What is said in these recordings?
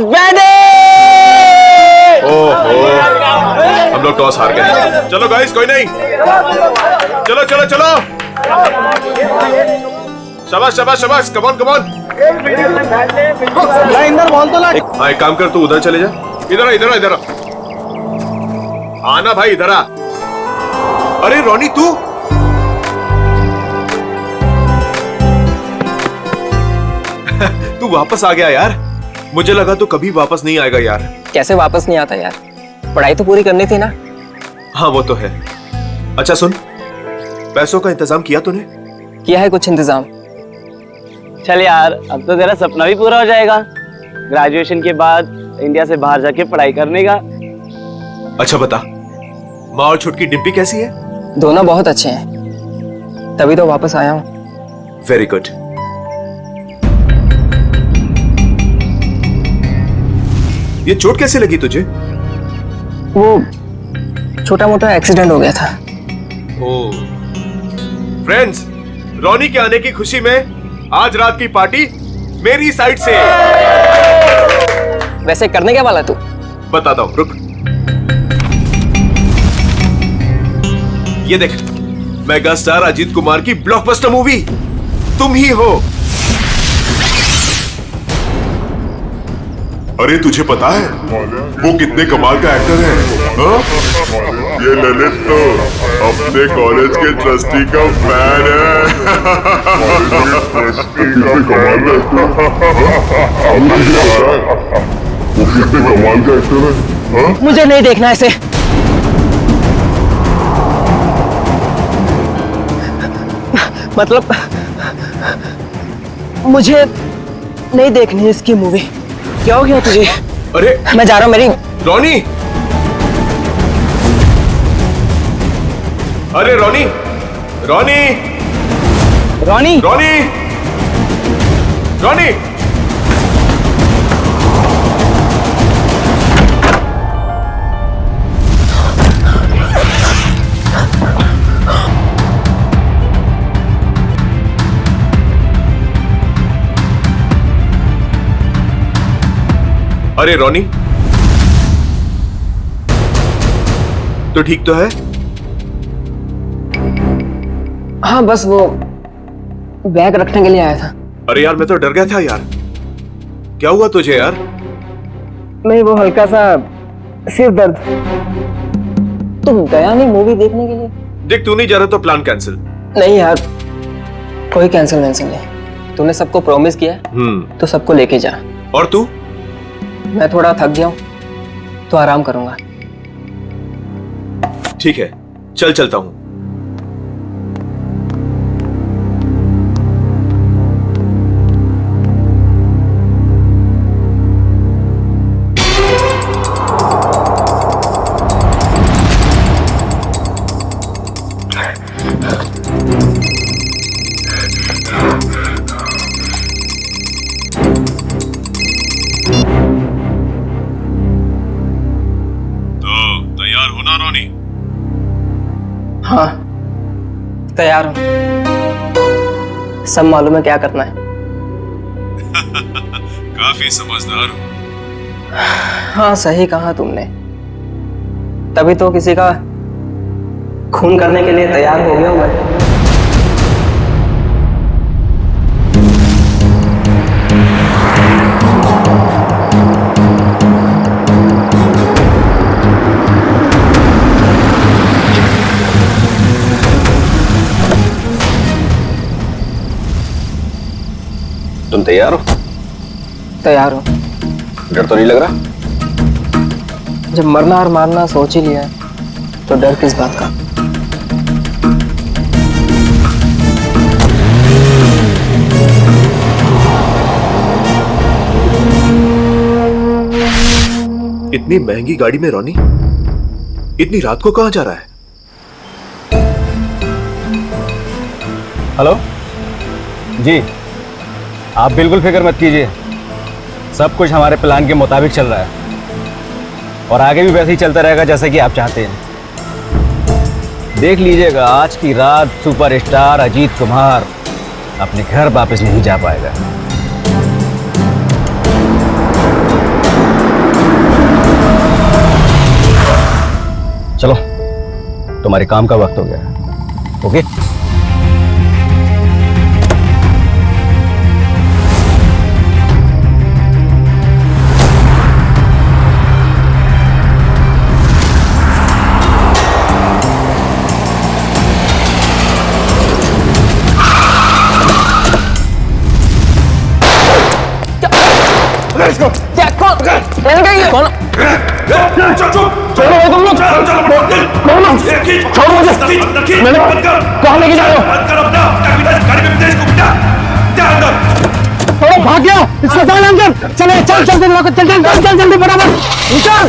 ready! ओहो, हम लोग टॉस हार गए। चलो गाइस, कोई नहीं, चलो चलो चलो, शाबाश शाबाश शाबाश, come on come on. Inder ball तो ला। हाँ, एक काम कर, तू उधर चले जा। इधर आ, इधर आ, इधर आ। आना भाई, इधर आ। अरे रोनी, तू तू वापस आ गया यार। मुझे लगा तू कभी वापस नहीं आएगा यार। कैसे वापस नहीं आता यार, पढ़ाई तो पूरी करनी थी ना। हाँ वो तो है। अच्छा सुन, पैसों का इंतजाम किया तूने? किया है कुछ इंतजाम। चल यार, अब तो तेरा सपना भी पूरा हो जाएगा, ग्रेजुएशन के बाद इंडिया से बाहर जाके पढ़ाई करने का। अच्छा बता, माँ और छुटकी डिम्पी कैसी है? दोनों बहुत अच्छे हैं, तभी तो वापस आया हूँ। Very good. ये चोट कैसे लगी तुझे? वो छोटा मोटा एक्सीडेंट हो गया था। ओह। फ्रेंड्स, रोनी के आने की खुशी में आज रात की पार्टी मेरी साइड से। वैसे करने क्या वाला तू? बताता हूं, रुक। ये देख, मेगा स्टार अजीत कुमार की ब्लॉकबस्टर मूवी तुम ही हो। अरे तुझे पता है वो कितने कमाल का एक्टर है? हाँ? ये ललित तो अपने कॉलेज के ट्रस्टी का फैन है। कितने कमाल का वो कितने कमाल का एक्टर है? हाँ? मुझे नहीं देखना ऐसे। मतलब मुझे नहीं देखनी इसकी मूवी। क्या हो गया तुझे? अरे मैं जा रहा हूँ। मेरी रोनी, अरे रोनी, रोनी, रोनी, रोनी, रोनी। अरे रोनी, तो ठीक तो है? हाँ बस वो बैग रखने के लिए आया था। अरे यार, मैं तो डर गया था यार। क्या हुआ तुझे यार? नहीं, वो हल्का सा सिर दर्द। तुम गया नहीं मूवी देखने के लिए? देख, तू नहीं जा रहा तो प्लान कैंसिल। नहीं यार, कोई कैंसिल नहीं। तूने सबको प्रॉमिस किया है तो सबको लेके जा। और तू? मैं थोड़ा थक गया हूं तो आराम करूंगा। ठीक है, चल चलता हूं। तैयार हो ना रोनी? हाँ तैयार हूं, सब मालूम है क्या करना है। काफी समझदार हो। हाँ सही कहा तुमने, तभी तो किसी का खून करने के लिए तैयार हो गया हूं मैं। तुम तैयार हो? तैयार हूं। डर तो नहीं लग रहा? जब मरना और मारना सोच ही लिया है तो डर किस बात का। इतनी महंगी गाड़ी में रोनी इतनी रात को कहां जा रहा है? हेलो जी, आप बिल्कुल फिक्र मत कीजिए, सब कुछ हमारे प्लान के मुताबिक चल रहा है और आगे भी वैसे ही चलता रहेगा जैसे कि आप चाहते हैं। देख लीजिएगा, आज की रात सुपरस्टार अजीत कुमार अपने घर वापस नहीं जा पाएगा। चलो, तुम्हारे काम का वक्त हो गया है। ओके? कहाँ लेके जा रहे हो? भाग गया, इसको डाल अंदर। चले, चल चल चल चल चल चल जल्दी बराबर निकल।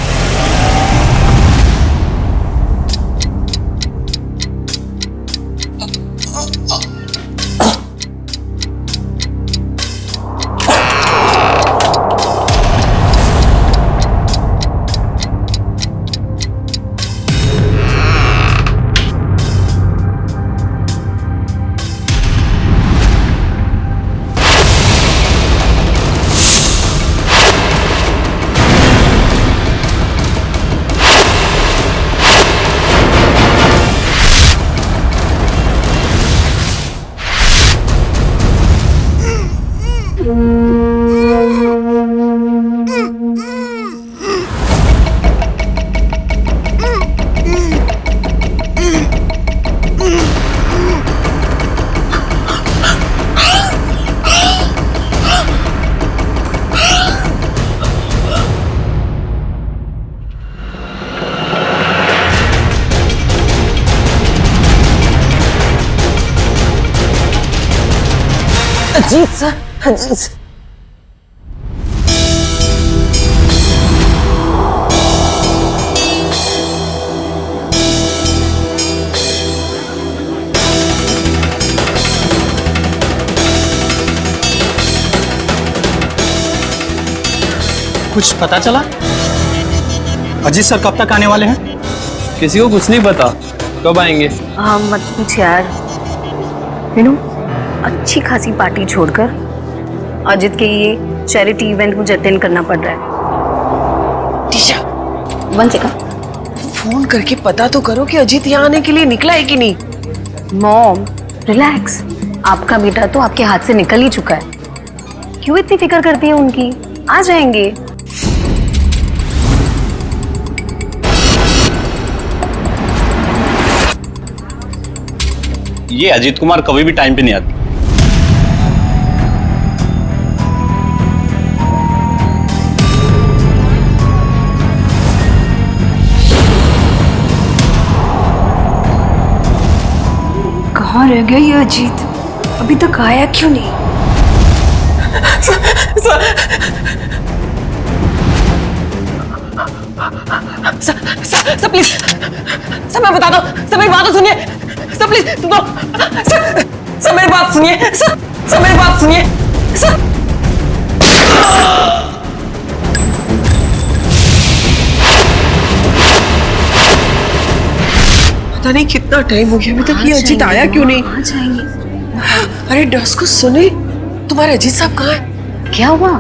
Ajit sir, Ajit sir. कुछ पता चला? अजीत सर कब तक आने वाले हैं? किसी को कुछ नहीं पता, कब आएंगे? हाँ मत पूछ यार। मीनू, अच्छी खासी पार्टी छोड़कर अजित के ये चैरिटी इवेंट मुझे अटेंड करना पड़ रहा है। टीशा, 1 सेकंड, फोन करके पता तो करो कि अजीत यहाँ आने के लिए निकला है कि नहीं। मॉम रिलैक्स, आपका बेटा तो आपके हाथ से निकल ही चुका है। क्यों इतनी फिक्र करती है उनकी? आ जाएंगे। ये अजीत कुमार कभी भी टाइम पे नहीं आती। कहाँ रह गया ये अजीत? अभी तक आया क्यों नहीं? सर प्लीज, सर मैं बता दो, सर मेरी बात तो सुनिए। सर प्लीज सर मेरी बात सुनिए। सर मेरी बात सुनिए। सर पता नहीं कितना टाइम हो गया अभी तक ये अजीत आया क्यों नहीं? आ जाएंगे। अरे डस को सुने, तुम्हारे अजीत साहब कहाँ है? क्या हुआ?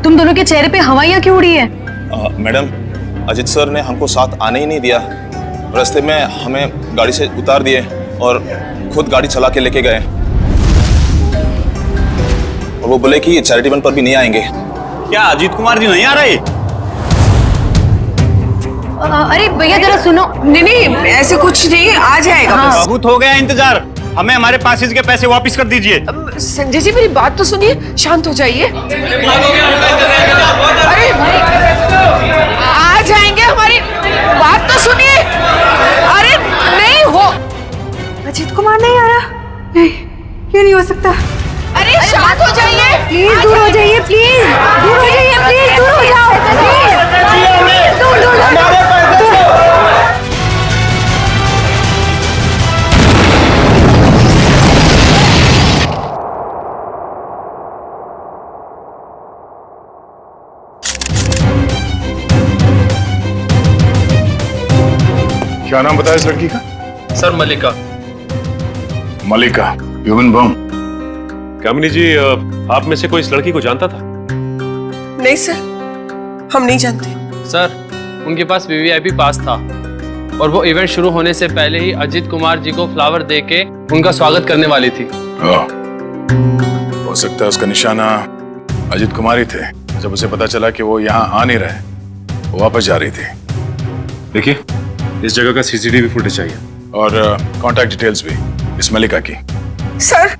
तुम दोनों के चेहरे पे हवाइयाँ क्यों उड़ी है? मैडम, अजीत सर ने हमको साथ आने ही नहीं दिया। रास्ते में हमें गाड़ी से उतार दिए और खुद गाड़ी चला के लेके गए। और वो बोले कि चैरिटी इवेंट पर भी नहीं आएंगे। क्या अजीत कुमार जी नहीं आ रहे? अरे भैया जरा सुनो। नहीं ऐसे कुछ नहीं, आ जाएगा। हाँ। बहुत हो गया इंतजार, हमें हमारे पासेज के पैसे वापस कर दीजिए। संजय जी मेरी बात तो सुनिए, शांत हो जाइए। अरे आ जाएंगे, हमारी बात तो सुनिए। अरे नहीं हो, अजीत कुमार नहीं आ रहा? नहीं, ये नहीं हो सकता। अरे शांत हो जाइए, प्लीज दूर हो जाइए, प्लीज दूर हो जाइए, प्लीज दूर हो जाओ, प्लीज दूर दूर दूर। क्या नाम बताया इस लड़की का? सर मलिका। मलिका, ह्यूमन बम। कामिनी जी, आप में से कोई इस लड़की को जानता था? नहीं सर, हम नहीं जानते। सर, उनके पास वीवीआईपी पास था, और वो इवेंट शुरू होने से पहले ही अजीत कुमार जी को फ्लावर देके उनका स्वागत करने वाली थी। हो सकता है उसका निशाना अजीत कुमार ही थे। जब उसे पता चला कि वो यहाँ आ नहीं रहे, वो वापस जा रही थी। देखिए, इस जगह का सीसीटीवी फुटेज चाहिए और कांटेक्ट डिटेल्स भी इस मलिका की। सर,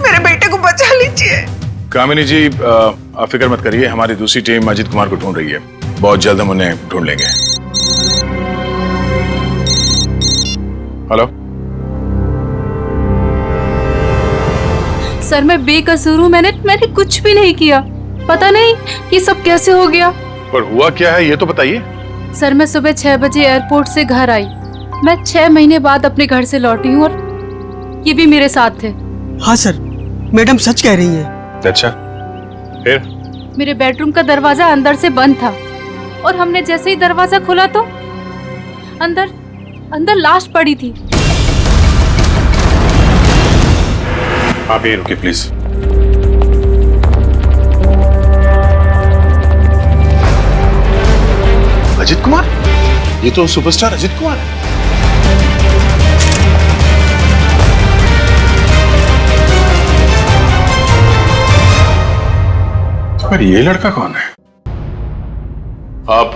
मेरे बेटे को बचा लीजिए। कामिनी जी, आप फिक्र मत करिए, हमारी दूसरी टीम अजीत कुमार को ढूंढ रही है। बहुत जल्द हम उन्हें ढूंढ लेंगे। हेलो सर, मैं बेकसूर हूँ। मैंने कुछ भी नहीं किया। पता नहीं ये सब कैसे हो गया। पर हुआ क्या है ये तो बताइए। सर, मैं सुबह 6 बजे एयरपोर्ट से घर आई। मैं 6 महीने बाद अपने घर से लौटी हूँ और ये भी मेरे साथ थे। हाँ सर, मैडम सच कह रही हैं। अच्छा, फिर? मेरे बेडरूम का दरवाजा अंदर से बंद था और हमने जैसे ही दरवाजा खोला तो अंदर लाश पड़ी थी। आप यहीं रुकिए प्लीज। अजीत कुमार? ये तो सुपरस्टार अजीत कुमार है। पर ये लड़का कौन है? आप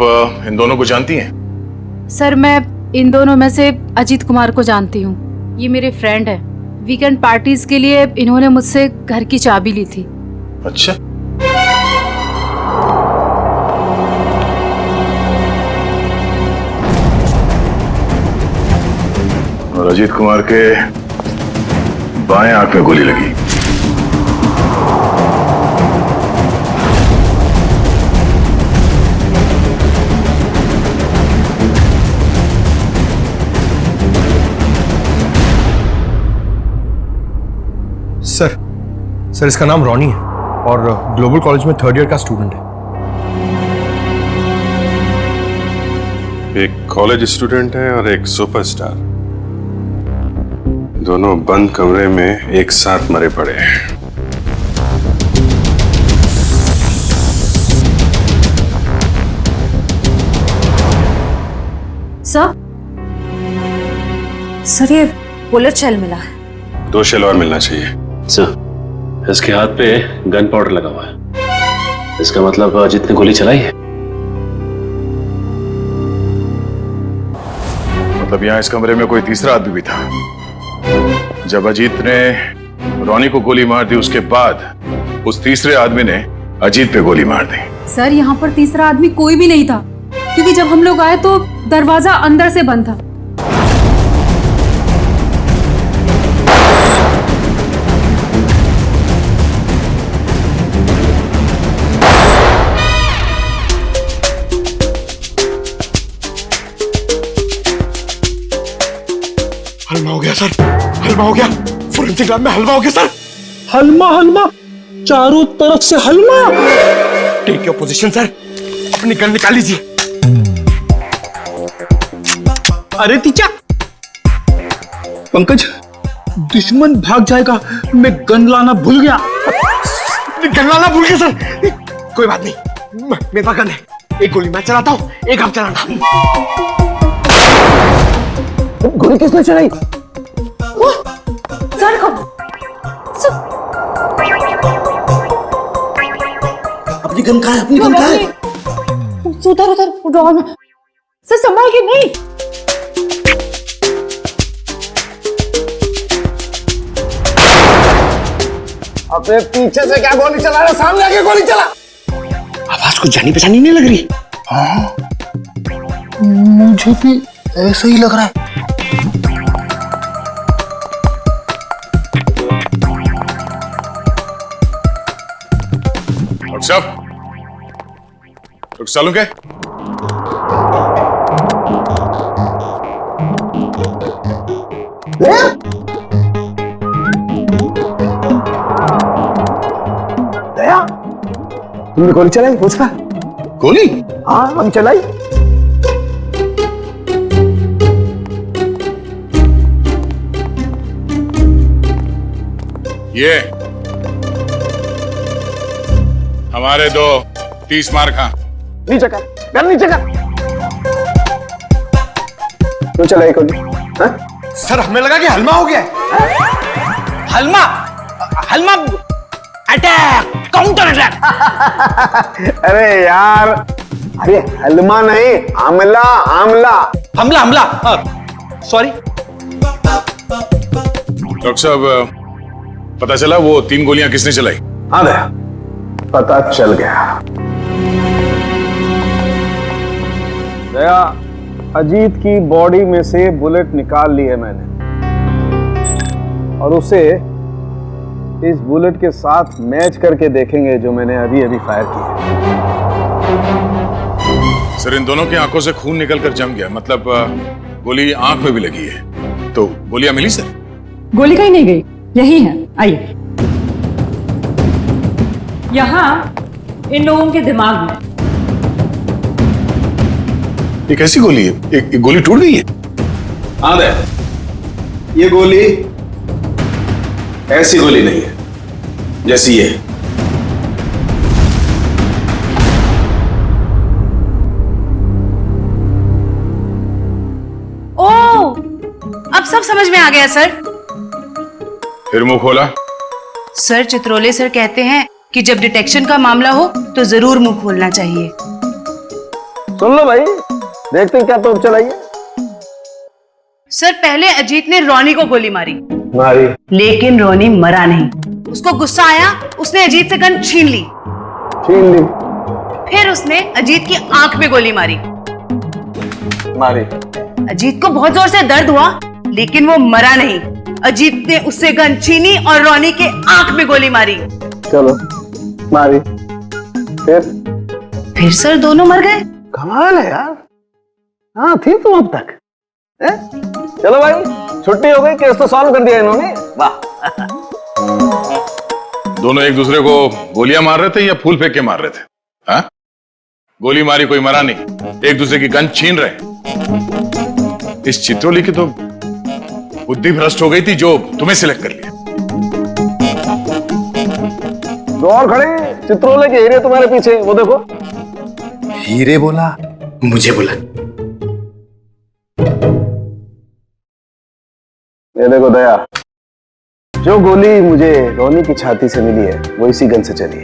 इन दोनों को जानती हैं? सर, मैं इन दोनों में से अजीत कुमार को जानती हूँ। ये मेरे फ्रेंड है। वीकेंड पार्टीज के लिए इन्होंने मुझसे घर की चाबी ली थी। अच्छा, और अजीत कुमार के बाएं आंख में गोली लगी। सर, इसका नाम रॉनी है और ग्लोबल कॉलेज में 3rd ईयर का स्टूडेंट है। एक कॉलेज स्टूडेंट है और एक सुपरस्टार, दोनों बंद कमरे में एक साथ मरे पड़े हैं। सर, ये बुलेट शेल मिला है। 2 शेल और मिलना चाहिए। सर, इसके हाथ पे गन पाउडर लगा हुआ है। इसका मतलब अजीत ने गोली चलाई है। मतलब यहाँ इस कमरे में कोई तीसरा आदमी भी था। जब अजीत ने रॉनी को गोली मार दी, उसके बाद उस तीसरे आदमी ने अजीत पे गोली मार दी। सर, यहाँ पर तीसरा आदमी कोई भी नहीं था, क्योंकि जब हम लोग आए तो दरवाजा अंदर से बंद था। हलवा हो गया सर, हलवा हो गया। फोरेंसिक लैब में हलवा हो गया सर। हलवा चारों तरफ से हलवा। टेक योर पोजीशन सर, अपनी गन निकाल लीजिए। अरे तीचा, पंकज, दुश्मन भाग जाएगा। मैं गन लाना भूल गया। गन लाना भूल गया सर। कोई बात नहीं, मेरे पास गन है। एक गोली मैं चलाता हूँ, एक आप चलाना। गोली किसने चलाई? सर, अपनी गन कहाँ है? अपनी गन कहाँ है? उधर ड्रॉर में। सर, संभाल के। नहीं, अपने पीछे से क्या गोली चला रहा? सामने आके गोली चला। आवाज कुछ जानी पहचानी नहीं लग रही। हाँ, मुझे भी ऐसा ही लग रहा है। डॉक्टर साहब क्या? दया, तुमने गोली चलाई? उसका गोली? हाँ, हम चलाई। ये हमारे 2 30 मार खा। नीचे कर, गन नीचे कर। क्यों चलाई गोली? सर हमें लगा कि हलमा हो गया है। हलमा हलमा अटैक, काउंटर अटैक। अरे यार, अरे हलमा नहीं, आमला आमला। हमला हमला, सॉरी। डॉक्टर साहब, पता चला वो 3 गोलियां किसने चलाई? हाँ दया, पता चल गया। दया, अजीत की बॉडी में से बुलेट निकाल ली है मैंने, और उसे इस बुलेट के साथ मैच करके देखेंगे जो मैंने अभी अभी फायर की है। सर, इन दोनों की आंखों से खून निकलकर जम गया, मतलब गोली आंख में भी लगी है। तो गोलियां मिली सर? गोली कहीं नहीं गई, यही है, आइए। यहाँ इन लोगों के दिमाग में। ये कैसी गोली है? एक गोली टूट गई है? हाँ दया, ये गोली ऐसी गोली नहीं है जैसी ये। ओह, अब सब समझ में आ गया सर। फिर मुंह खोला? सर, चित्रोले सर कहते हैं कि जब डिटेक्शन का मामला हो तो जरूर मुंह खोलना चाहिए। सुन लो भाई, देखते हैं क्या तोप चलाइए। सर, पहले अजीत ने रोनी को गोली मारी, लेकिन रोनी मरा नहीं। उसको गुस्सा आया, उसने अजीत से गन छीन ली। फिर उसने अजीत की आंख में गोली मारी। अजीत को बहुत जोर से दर्द हुआ, लेकिन वो मरा नहीं। अजीत ने उससे गन छीनी और रोनी के आंख में गोली मारी। चलो, मारी। फिर सर दोनों मर गए। कमाल है यार। हाँ, थी तुम अब तक। चलो भाई, छुट्टी हो गई, केस तो सॉल्व कर दिया इन्होंने। वाह। दोनों एक दूसरे को गोलियां मार रहे थे या फूल फेंक के मार रहे थे? हाँ? गोली मारी, कोई मरा नहीं, एक दूसरे की गन छीन रहे। इस चित्रोली की तो बुद्धि भ्रष्ट हो गई थी जो तुम्हें सिलेक्ट कर लिया। दो और खड़े, चित्रोले के हीरे तुम्हारे पीछे, वो देखो। हीरे बोला, मुझे बोला। ये देखो दया, जो गोली मुझे रोनी की छाती से मिली है वो इसी गन से चली है।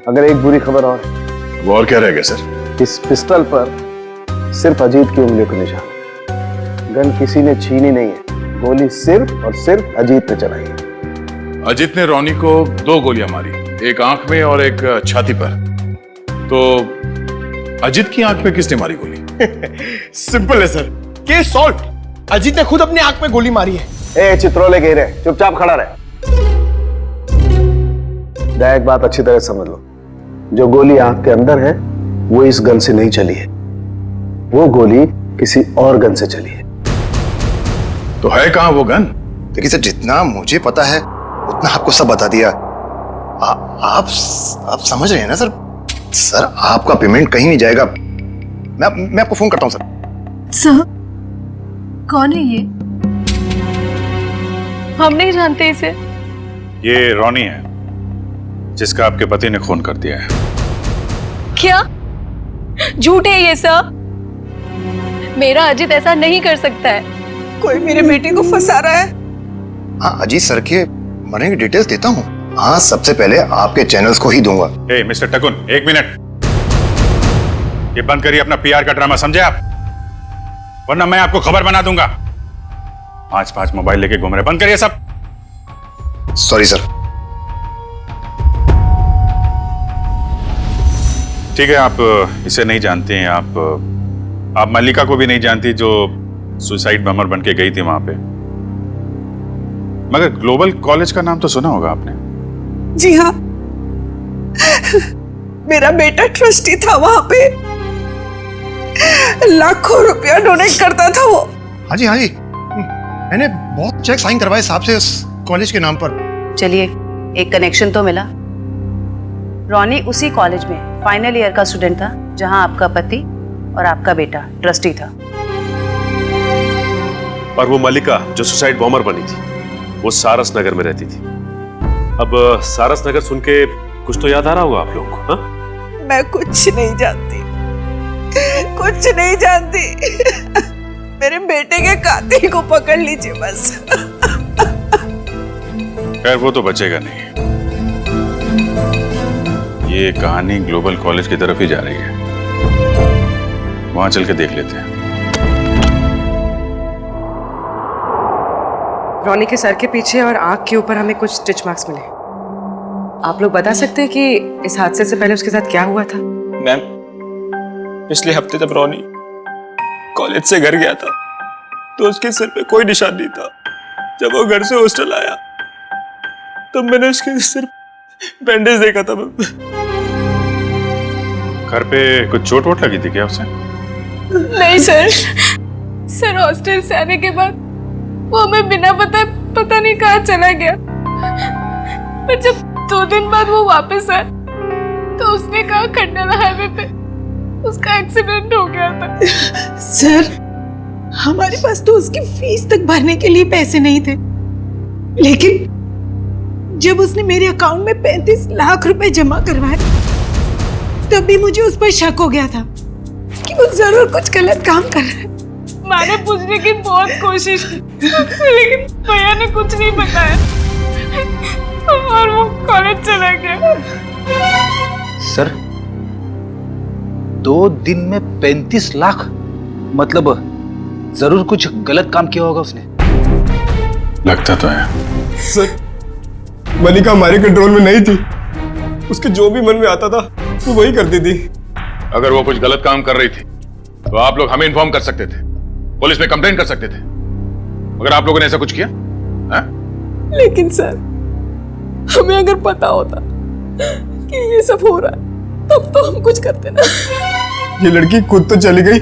अगर एक बुरी खबर और, वो और क्या रह गया सर? इस पिस्टल पर सिर्फ अजीत की उंगलियों का निशान है। गन किसी ने छीनी नहीं है, गोली सिर्फ और सिर्फ अजीत ने चलाई है। अजीत ने रोनी को 2 गोलियां मारी, एक आंख में और एक छाती पर। तो अजीत की आंख में किसने मारी गोली? सिंपल है सर, केस सॉल्व। अजीत ने खुद अपनी आंख में गोली मारी है। ए चित्रोले के हीरे, चुपचाप खड़ा रहे। दया, एक बात अच्छी तरह समझ लो, जो गोली आंख के अंदर है वो इस गन से नहीं चली है, वो गोली किसी और गन से चली है। तो है कहां वो गन? देखिए सर, जितना मुझे पता है उतना आपको सब बता दिया। आप समझ रहे हैं ना सर? सर, आपका पेमेंट कहीं नहीं जाएगा। मैं आपको फोन करता हूं सर। सर, कौन है ये? हम नहीं जानते इसे। ये रोनी है, जिसका आपके पति ने खून कर दिया है। क्या झूठ है ये सब? मेरा अजीत ऐसा नहीं कर सकता है। कोई मेरे बेटे को फंसा रहा है। हाँ, अजीत सर के मरने की डिटेल्स देता हूँ। हाँ, सबसे पहले आपके चैनल्स को ही दूंगा। ए मिस्टर टकुन, 1 मिनट, ये बंद करिए अपना PR का ड्रामा, समझे आप? वरना मैं आपको खबर बना दूंगा। 5 मोबाइल लेके घूम रहे, बंद करिए सब। Sorry sir. ठीक है, आप इसे नहीं जानते हैं, आप मल्लिका को भी नहीं जानती जो सुसाइड बमर बन के गई थी वहां पे। मगर ग्लोबल कॉलेज का नाम तो सुना होगा आपने। जी हाँ, मेरा बेटा ट्रस्टी था वहां पे, लाखों रुपया डोनेट करता था वो। हाँ जी, मैंने बहुत चेक साइन करवाए साहब से उस कॉलेज के नाम पर। चलिए, एक कनेक्शन तो मिला। रोनी उसी कॉलेज में फाइनल ईयर का स्टूडेंट था जहां आपका पति और आपका बेटा ट्रस्टी था। और वो मल्लिका जो सुसाइड बॉम्बर बनी थी, वो सारस नगर में रहती थी। अब सारस नगर सुन के कुछ तो याद आ रहा होगा आप लोगों को? हाँ? मैं कुछ नहीं जानती। कुछ नहीं जानती। मेरे बेटे के कातिल को पकड़ लीजिए बस। खैर वो तो बचेगा नहीं। ये कहानी ग्लोबल कॉलेज की तरफ ही जा रही है, वहां चल के देख लेते हैं। रॉनी के सर के पीछे और आंख के ऊपर हमें कुछ स्टिच मार्क्स मिले। आप लोग बता सकते हैं कि इस हादसे से पहले उसके साथ क्या हुआ था? मैम, पिछले हफ्ते जब रॉनी कॉलेज से घर गया था तो उसके सिर पे कोई निशान नहीं था। जब वो घर से हॉस्टल आया तब मैंने उसके सिर बैंडेज देखा था। घर पे कुछ चोट वोट लगी थी क्या उसे? नहीं सर हॉस्टल से आने के बाद वो हमें बिना पता नहीं कहाँ चला गया। पर जब 2 दिन बाद वो वापस आया तो उसने कहा खंडाला हाईवे पे उसका एक्सीडेंट हो गया था। सर, हमारे पास तो उसकी फीस तक भरने के लिए पैसे नहीं थे, लेकिन जब उसने मेरे अकाउंट में 35 लाख रुपए जमा करवाए तब भी मुझे उस पर शक हो गया था कि वो जरूर कुछ गलत काम कर रहा है। मैंने पूछने की बहुत कोशिश की लेकिन भैया ने कुछ नहीं बताया और वो कॉलेज चला गया। सर 2 दिन में 35 लाख, मतलब जरूर कुछ गलत काम किया होगा उसने। लगता तो है। सर, मलिका हमारे कंट्रोल में नहीं थी। उसके जो भी मन में आता था वो वही करती थी। अगर वो कुछ गलत काम कर रही थी तो आप लोग हमें इन्फॉर्म कर सकते थे, पुलिस में कंप्लेंट कर सकते थे। अगर आप लोगों ने ऐसा कुछ किया है? लेकिन सर, हमें अगर पता होता कि ये सब हो रहा है तब तो हम कुछ करते ना। ये लड़की खुद तो चली गई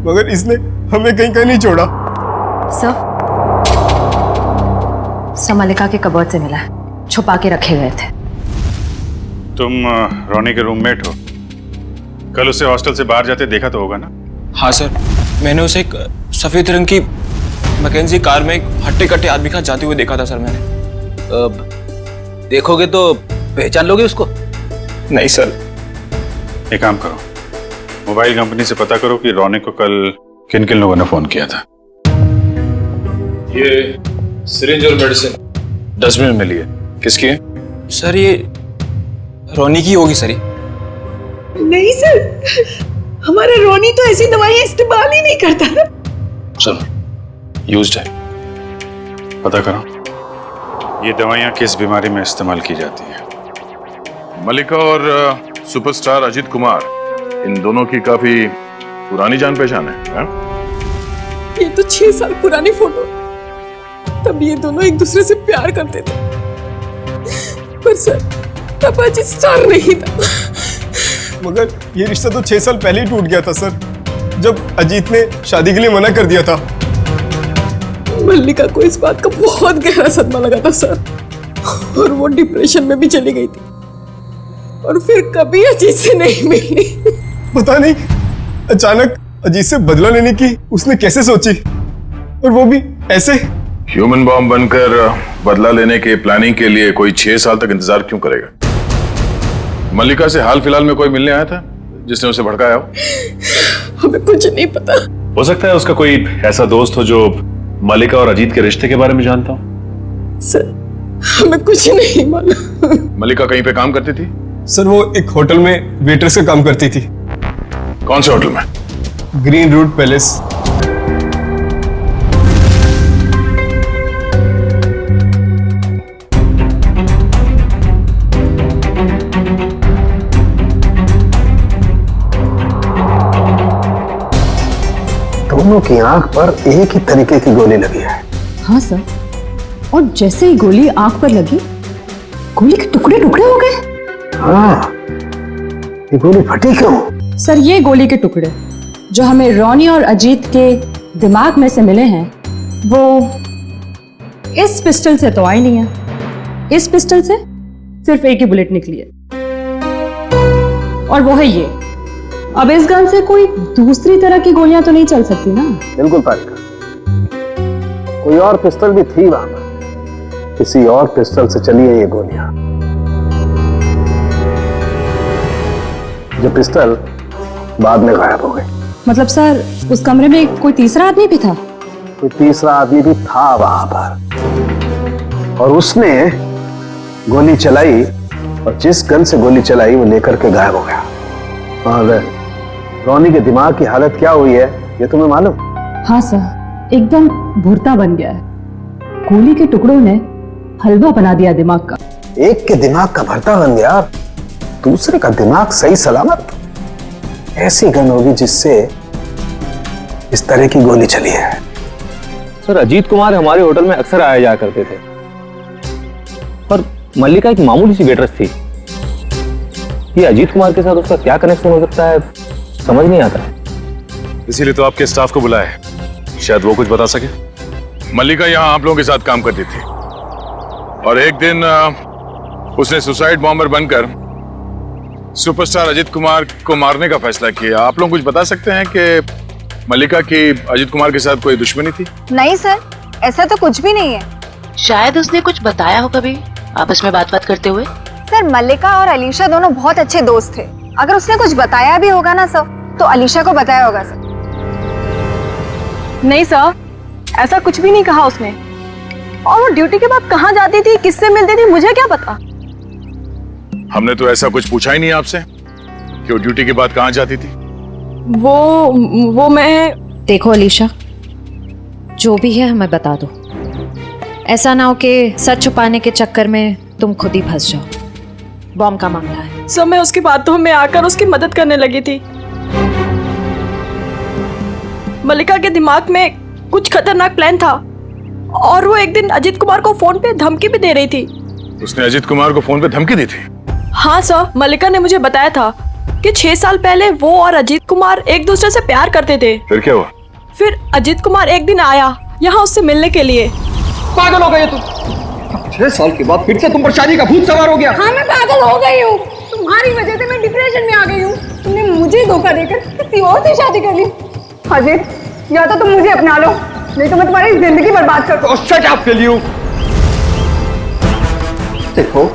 मगर इसने हमें कहीं नहीं छोड़ा। सर मलिका के कबर्ड से मिला है, छुपा के रखे गए थे। तुम रोनी के रूममेट हो, कल उसे हॉस्टल से बाहर जाते देखा तो होगा ना? हाँ सर, मैंने उसे एक सफेद रंग की मैकेंजी कार में एक हट्टे कट्टे आदमी के साथ जाते हुए देखा था सर मैंने। देखोगे तो पहचान लोगे उसको? नहीं सर। एक काम करो, मोबाइल कंपनी से पता करो कि रोनी को कल किन किन लोगों ने फोन किया था। ये सिरिंज और मेडिसिन डस्टबिन में लिए किसकी है? सर ये रोनी की होगी सर। नहीं सर, हमारा रोनी तो ऐसी दवाइयां इस्तेमाल ही नहीं करता ना। चलो, यूज्ड है, पता करो ये दवाइयां किस बीमारी में इस्तेमाल की जाती है। मलिका और सुपरस्टार अजीत कुमार, इन दोनों की काफी पुरानी जान पहचान है? ये तो 6 साल पुरानी फोटो, तब ये दोनों एक दूसरे से प्यार करते थे। पर सर तब अजीत स्टार नहीं था। मगर ये रिश्ता तो 6 साल पहले ही टूट गया था सर, जब अजीत ने शादी के लिए मना कर दिया था। मल्लिका को इस बात का बहुत गहरा सदमा लगा था सर, और वो डिप्रेशन में भी चली गई थी और फिर कभी अजीत से नहीं मिली। पता नहीं अचानक अजीत से बदला लेने की उसने कैसे सोची, और वो भी ऐसे। ह्यूमन बॉम्ब बनकर बदला लेने के प्लानिंग के लिए कोई 6 साल तक इंतजार क्यों करेगा? मल्लिका से हाल फिलहाल में कोई मिलने आया था जिसने उसे भड़काया हो? हमें कुछ नहीं पता। हो सकता है उसका कोई ऐसा दोस्त हो जो मल्लिका और अजीत के रिश्ते के बारे में जानता हो। सर हमें कुछ नहीं मालूम। मल्लिका कहीं पे काम करती थी? सर वो एक होटल में वेट्रेस का काम करती थी। कौन से होटल में? Green Route Palace. दोनों की आंख पर एक ही तरीके की गोली लगी है। हाँ सर, और जैसे ही गोली आंख पर लगी, गोली के टुकड़े टुकड़े हो गए। हाँ, ये गोली फटी क्यों? सर ये गोली के टुकड़े जो हमें रोनी और अजीत के दिमाग में से मिले हैं, वो इस पिस्टल से तो आई नहीं है। इस पिस्टल से सिर्फ एक ही बुलेट निकली है, और वो है ये। अब इस गन से कोई दूसरी तरह की गोलियां तो नहीं चल सकती ना? बिल्कुल पारिका, कोई और पिस्टल भी थी वहां पर, किसी और पिस्टल से चली है ये गोलियां। जो पिस्टल बाद में गायब हो गई। मतलब सर उस कमरे में कोई तीसरा आदमी भी था? कोई तीसरा आदमी भी था वहां पर, और उसने गोली चलाई, और जिस गन से गोली चलाई वो लेकर के गायब हो गया। और रोनी के दिमाग की हालत क्या हुई है ये तुम्हें मालूम? हाँ सर, एकदम भुरता बन गया है। गोली के टुकड़ों ने हलवा बना दिया दिमाग का। एक के दिमाग का भरता बन गया, दूसरे का दिमाग सही सलामत। ऐसी गन होगी जिससे इस तरह की गोली चली है। सर अजीत कुमार हमारे होटल में अक्सर आया जाया करते थे, पर मल्लिका एक मामूली सी वेटरेस थी। ये अजीत कुमार के साथ उसका क्या कनेक्शन हो सकता है समझ नहीं आता है। इसीलिए तो आपके स्टाफ को बुलाया है, शायद वो कुछ बता सके। मल्लिका यहाँ आप लोगों के साथ काम करती थी और एक दिन उसने सुसाइड बॉम्बर बनकर सुपरस्टार अजीत कुमार को मारने का फैसला किया। आप लोग कुछ बता सकते हैं कि मल्लिका की अजीत कुमार के साथ कोई दुश्मनी थी? नहीं सर, ऐसा तो कुछ भी नहीं है। शायद उसने कुछ बताया हो कभी आपस में बात करते हुए। सर मल्लिका और अलीशा दोनों बहुत अच्छे दोस्त थे। अगर उसने कुछ बताया भी होगा ना सर, तो अलीशा को बताया होगा सर। नहीं सर, ऐसा कुछ भी नहीं कहा उसने। और वो ड्यूटी के बाद कहाँ जाती थी, किससे मिलती थी, मुझे क्या पता। हमने तो ऐसा कुछ पूछा ही नहीं आपसे कि वो ड्यूटी के बाद कहाँ जाती थी। वो मैं। देखो अलीशा, जो भी है हमें बता दो। ऐसा ना हो कि सच छुपाने के चक्कर में तुम खुद ही फंस जाओ। बॉम्ब का मामला है। सर मैं उसकी बातों में आकर उसकी मदद करने लगी थी। मल्लिका के दिमाग में कुछ खतरनाक प्लान था और वो एक दिन अजीत कुमार को फोन पे धमकी भी दे रही थी। उसने अजीत कुमार को फोन पे धमकी दी थी? हाँ सर, मल्लिका ने मुझे बताया था कि 6 साल पहले वो और अजीत कुमार एक दूसरे से प्यार करते थे। फिर क्या हुआ? फिर अजीत कुमार एक दिन आया यहाँ उससे मिलने के लिए। पागल हो गए तुम? 6 साल के बाद फिर से तुम पर शादी का भूत सवार हो गया। हाँ मैं पागल हो गई हूँ, तुम्हारी वजह से मैं डिप्रेशन में आ गई हूँ। तुमने मुझे धोखा देकर किसी और से शादी कर ली। अजीत, या तो तुम मुझे अपना लो, नहीं तो मैं तुम्हारी जिंदगी बर्बाद कर दूँ। Shut up will you. देखो,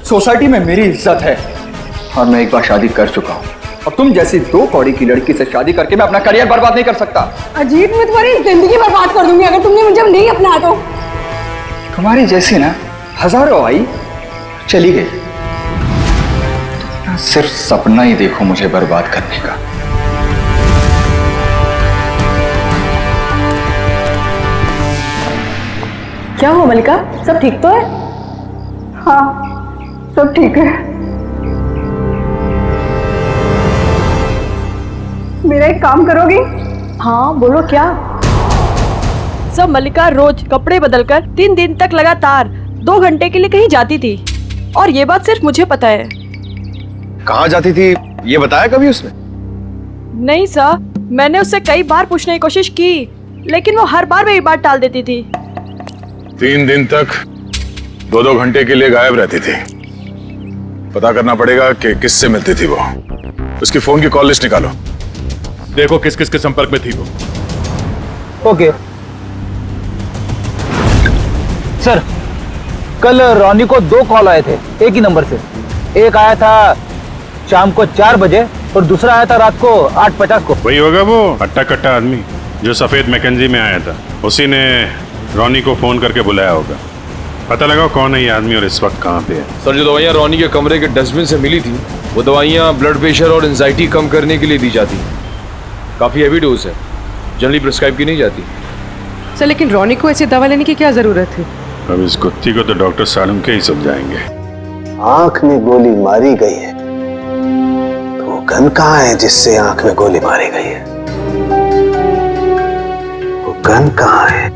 सोसाइटी में मेरी इज्जत है और मैं एक बार शादी कर चुका हूँ, और तुम जैसी 2 कौड़ी की लड़की से शादी करके मैं अपना करियर बर्बाद नहीं कर सकता। अजीत, मैं तुम्हारी जिंदगी बर्बाद कर दूंगी अगर तुमने मुझे नहीं अपना तो। तुम्हारी जैसी ना हजारों आई चली गई, तुम सिर्फ सपना ही देखो मुझे बर्बाद करने का। क्या हो मल्लिका, सब ठीक तो है? हाँ सब ठीक है। मेरा एक काम करोगी? हाँ बोलो क्या? सब मल्लिका रोज कपड़े बदलकर 3 दिन तक लगातार 2 घंटे के लिए कहीं जाती थी, और ये बात सिर्फ मुझे पता है। कहाँ जाती थी ये बताया कभी उसने? नहीं सर, मैंने उससे कई बार पूछने की कोशिश की, लेकिन वो हर बार मेरी बात टाल देती थी। 3 दिन तक 2-2 घंटे के लिए गायब रहती थी। पता करना पड़ेगा कि किससे मिलती थी वो। उसकी फोन की कॉल लिस्ट निकालो, देखो किस किस के संपर्क में थी वो। ओके सर, कल रोनी को 2 कॉल आए थे एक ही नंबर से। एक आया था शाम को 4 बजे और दूसरा आया था रात को 8:50 को। वही होगा वो हट्टा कट्टा आदमी जो सफेद मैकेंजी में आया था, उसी ने रोनी को फोन करके बुलाया होगा। पता लगाओ कौन है ये आदमी और इस वक्त कहाँ पे है। सर, जो दवाइयाँ रोनी के कमरे के डस्टबिन से मिली थी, वो दवाइयाँ ब्लड प्रेशर और एंजाइटी कम करने के लिए दी जाती। काफी हैवी डोज है, जनरली प्रिस्क्राइब की नहीं जाती। सर लेकिन रोनी को ऐसी दवा लेने की क्या जरूरत थी? अब इस कुत्ती को तो डॉक्टर सालम के ही समझाएंगे। आंख में गोली मारी गई है तो वो गन कहाँ है जिससे आंख में गोली मारी गई है? वो गन कहाँ है?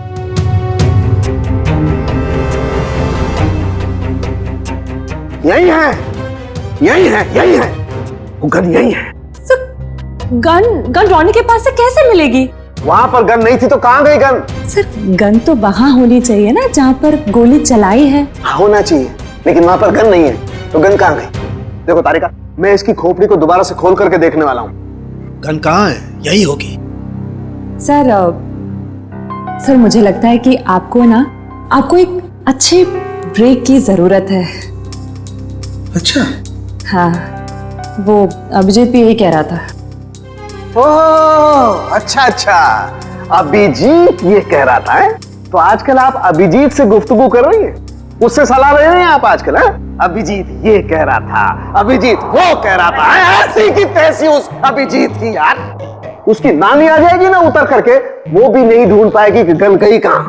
यही है, यही है, यही है, वो गन यही है। गन रोनी के पास से कैसे मिलेगी? वहां पर गन नहीं थी तो कहां गई गन? सर गन तो वहां होनी चाहिए ना जहां पर गोली चलाई है। होना चाहिए, लेकिन वहां पर गन नहीं है, तो गन कहां गई? देखो तारिका, मैं इसकी खोपड़ी को दोबारा से खोल करके देखने वाला हूँ। गन कहाँ है? यही होगी। सर मुझे लगता है कि आपको एक अच्छे ब्रेक की जरूरत है। अच्छा? हाँ, वो अभिजीत भी यही कह रहा था। ओह अच्छा अच्छा, अभिजीत ये कह रहा था है? तो आजकल आप अभिजीत से गुफ्तगू कर रही हैं, उससे सलाह ले रहे हैं आप आजकल है? अभिजीत ये कह रहा था, अभिजीत वो कह रहा था, ऐसी की तैसी उस अभिजीत की यार, उसकी नानी आ जाएगी ना उतर करके, वो भी नहीं ढूंढ पाएगी कि गन गई कहां,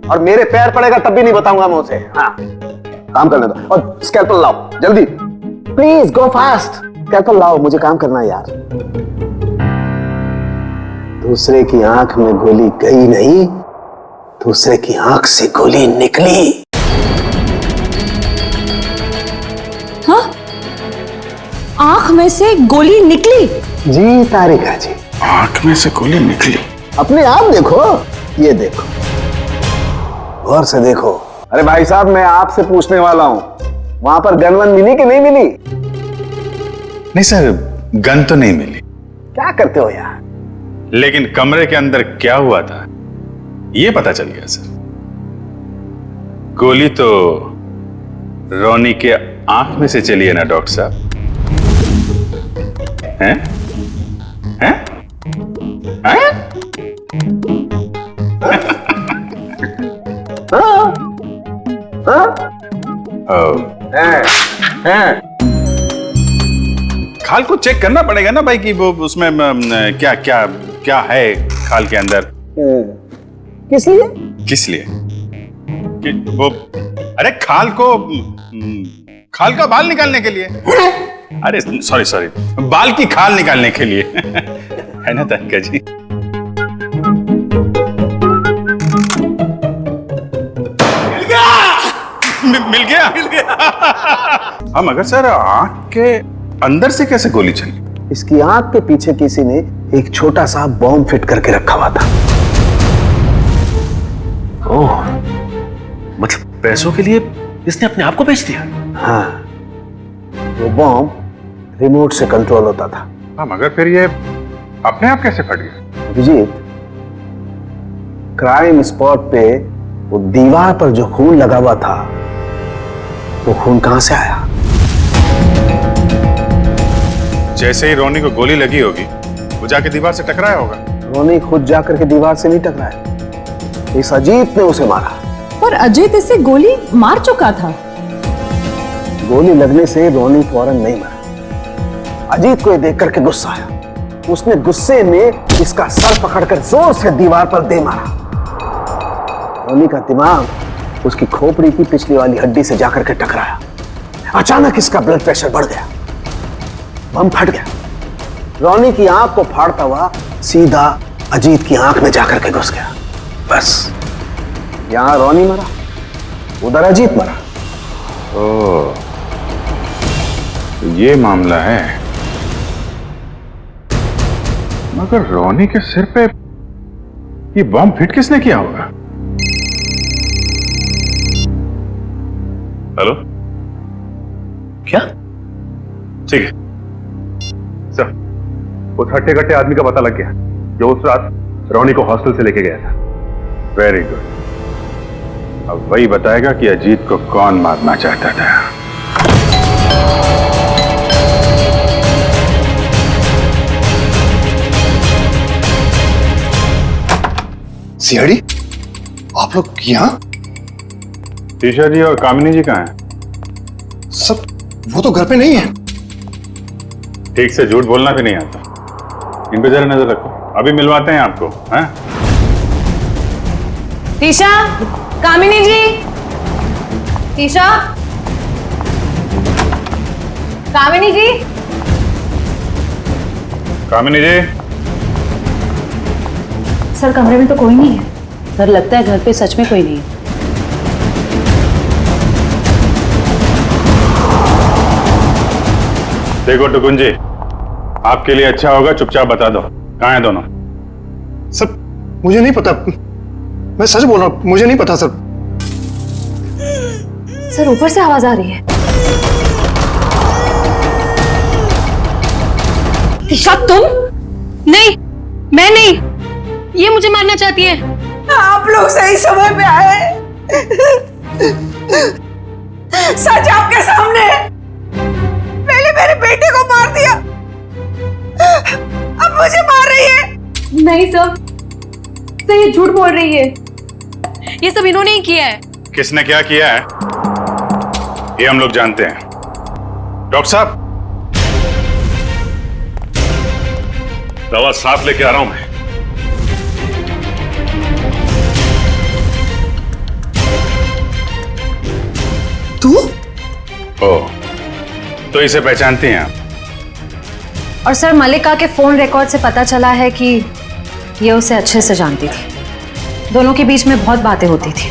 और मेरे पैर पड़ेगा तब भी नहीं बताऊंगा मैं उसे। हाँ काम करने दो, और स्कैल्पल लाओ जल्दी, प्लीज गो फास्ट, स्कैल्पल लाओ, मुझे काम करना है यार। दूसरे की आंख में गोली गई नहीं, दूसरे की आंख से गोली निकली। हाँ? आंख में से गोली निकली? जी तारिका जी, आंख में से गोली निकली? अपने आप देखो, ये देखो, गौर से देखो। अरे भाई साहब, मैं आपसे पूछने वाला हूं, वहां पर गन वन मिली कि नहीं मिली? नहीं सर, गन तो नहीं मिली। क्या करते हो यार? लेकिन कमरे के अंदर क्या हुआ था ये पता चल गया सर। गोली तो रोनी के आंख में से चली है ना डॉक्टर साहब? हैं? हैं? हैं? खाल को चेक करना पड़ेगा ना भाई कि वो उसमें क्या क्या क्या है खाल के अंदर। किस लिए? किस लिए? कि वो अरे खाल का बाल निकालने के लिए। अरे सॉरी बाल की खाल निकालने के लिए है ना तारिका जी? मिल गया। हम मगर सर आंख के अंदर से कैसे गोली चली? इसकी आंख के पीछे किसी ने एक छोटा सा बॉम्ब फिट करके रखा हुआ था। ओह, मतलब पैसों के लिए इसने अपने आप को बेच दिया? हाँ, वो बॉम्ब रिमोट से कंट्रोल होता था। हाँ, मगर फिर ये अपने आप कैसे फट गया? अभिजीत, क्राइम स्पॉट पे वो दीवार पर जो खून लगा हुआ था, वो खून कहां से आया? जैसे ही रोनी को गोली लगी होगी, वो जाके दीवार से टकराया होगा। रोनी खुद जाकर के दीवार से नहीं टकराया, इस अजीत ने उसे मारा। पर अजीत इसे गोली मार चुका था। गोली लगने से रोनी फौरन नहीं मरा। अजीत को ये देख करके गुस्सा आया, उसने गुस्से में इसका सर पकड़कर जोर से दीवार पर दे मारा। रोनी का दिमाग उसकी खोपड़ी की पिछली वाली हड्डी से जाकर के टकराया। अचानक इसका ब्लड प्रेशर बढ़ गया, बम फट गया। रोनी की आंख को फाड़ता हुआ सीधा अजीत की आंख में जाकर के घुस गया। बस यहां रोनी मरा, उधर अजीत मरा। ओह, तो ये मामला है। मगर रोनी के सिर पे ये बम फिट किसने किया होगा? हेलो, क्या? ठीक है सर, उस हट्टे कट्टे आदमी का पता लग गया जो उस रात रोनी को हॉस्टल से लेके गया था। वेरी गुड, अब वही बताएगा कि अजीत को कौन मारना चाहता था। सीआईडी, आप लोग यहाँ? टीशा जी और कामिनी जी कहाँ हैं? सब वो तो घर पे नहीं है। ठीक से झूठ बोलना भी नहीं आता, इन पे जरा नजर रखो, अभी मिलवाते हैं आपको। हैं? टीशा, कामिनी जी, टीशा, कामिनी जी, कामिनी जी। सर कमरे में तो कोई नहीं है। सर लगता है घर पे सच में कोई नहीं है। देखो टुकुन जी, आपके लिए अच्छा होगा चुपचाप बता दो कहाँ हैं दोनों। सर मुझे नहीं पता, मैं सच बोल रहा हूँ, मुझे नहीं पता सर। सर ऊपर से आवाज आ रही है। ईशा तुम? नहीं, मैं नहीं, ये मुझे मारना चाहती है। आप लोग सही समय पे आए। सच आपके सामने है। पहले मेरे बेटे को मार दिया, अब मुझे मार रही नहीं सर, ये झूठ बोल रही है। ये सब इन्होंने ही किया है। किसने क्या किया है ये हम लोग जानते हैं। डॉक्टर साहब, दवा साथ लेके आ रहा हूं मैं। तू? ओह, तो इसे पहचानती हैं आप? और सर, मल्लिका के फोन रिकॉर्ड से पता चला है कि ये उसे अच्छे से जानती थी। दोनों के बीच में बहुत बातें होती थी।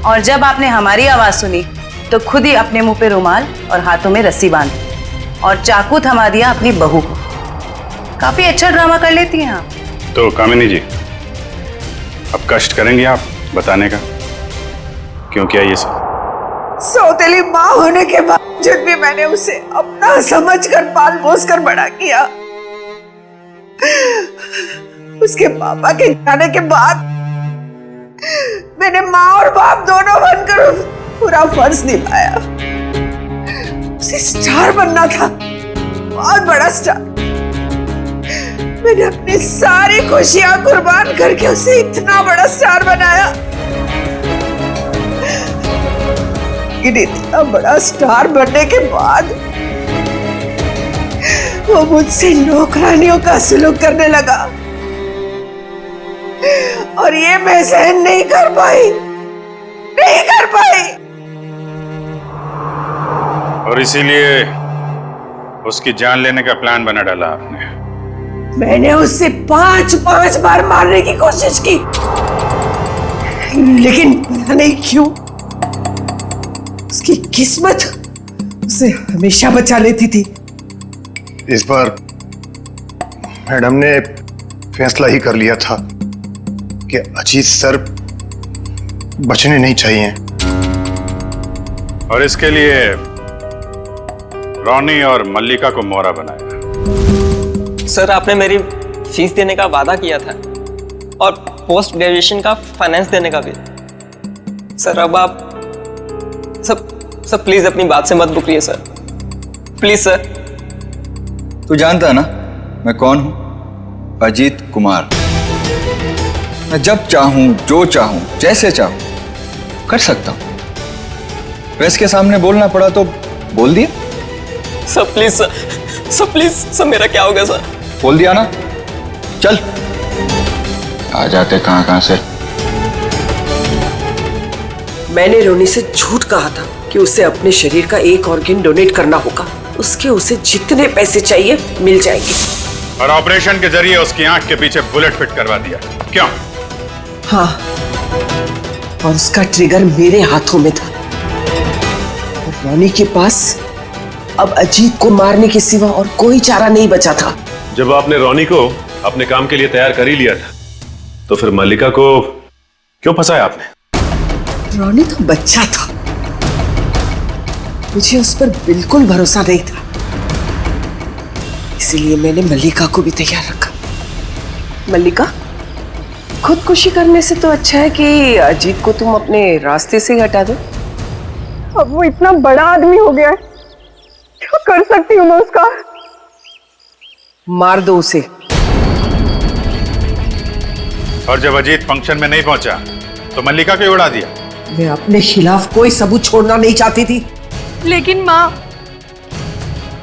और जब आपने हमारी आवाज सुनी तो खुद ही अपने मुंह पे रुमाल और हाथों में रस्सी बांधी और चाकू थमा दिया अपनी बहू को। काफी अच्छा ड्रामा कर लेती हैं आप। तो कामिनी जी, अब कष्ट करेंगी आप बताने का क्यों किया ये सब? सौतेली माँ होने के बावजूद भी मैंने उसे अपना समझकर पाल पोस कर बड़ा किया। उसके पापा के जाने के बाद मैंने माँ और बाप दोनों बनकर पूरा फर्ज निभाया। उसे स्टार बनना था, बहुत बड़ा स्टार। मैंने अपनी सारी खुशियां कुर्बान करके उसे इतना बड़ा स्टार बनाया। लेकिन इतना बड़ा स्टार बनने के बाद वो मुझसे नौकरानियों का सलूक करने लगा और ये मैं सहन नहीं कर पाई। और इसीलिए उसकी जान लेने का प्लान बना डाला आपने। मैंने उससे 5 बार मारने की कोशिश की, लेकिन पता नहीं क्यों उसकी किस्मत उसे हमेशा बचा लेती थी। इस बार मैडम ने फैसला ही कर लिया था कि अजीत सर बचने नहीं चाहिए। और इसके लिए रोनी और मल्लिका को मोहरा बनाया। सर, आपने मेरी फीस देने का वादा किया था और पोस्ट ग्रेजुएशन का फाइनेंस देने का भी। सर, अब आप सब प्लीज अपनी बात से मत रुकिए सर, प्लीज सर। तू जानता है ना मैं कौन हूं? अजीत कुमार। मैं जब चाहूं, जो चाहूं, जैसे चाहूं कर सकता हूं। प्रेस के सामने बोलना पड़ा तो बोल दिया। Sir please sir please sir, मेरा क्या हो गया सर? बोल दिया ना, चल। आ जाते कहां से। मैंने रोनी से झूठ कहा था कि उसे अपने शरीर का एक ऑर्गन डोनेट करना होगा। उसके उसे जितने पैसे चाहिए मिल जाएंगे। और ऑपरेशन के जरिए उसकी आंख के पीछे बुलेट फिट करवा दिया। क्यों? हाँ, और उसका ट्रिगर मेरे हाथों में था। और रोनी के पास अब अजीत को मारने के सिवा और कोई चारा नहीं बचा था। जब आपने रोनी को अपने काम के लिए तैयार कर ही लिया था, तो फिर मल्लिका को क्यों फंसाया आपने? रोनी तो बच्चा था, मुझे उस पर बिल्कुल भरोसा नहीं था, इसीलिए मैंने मल्लिका को भी तैयार रखा। मल्लिका, खुदकुशी करने से तो अच्छा है कि अजीत को तुम अपने रास्ते से ही हटा दो। अब वो इतना बड़ा आदमी हो गया है, क्या कर सकती हूँ मैं उसका? मार दो उसे। और जब अजीत फंक्शन में नहीं पहुंचा तो मल्लिका को उड़ा दिया। मैं अपने खिलाफ कोई सबूत छोड़ना नहीं चाहती थी। लेकिन माँ,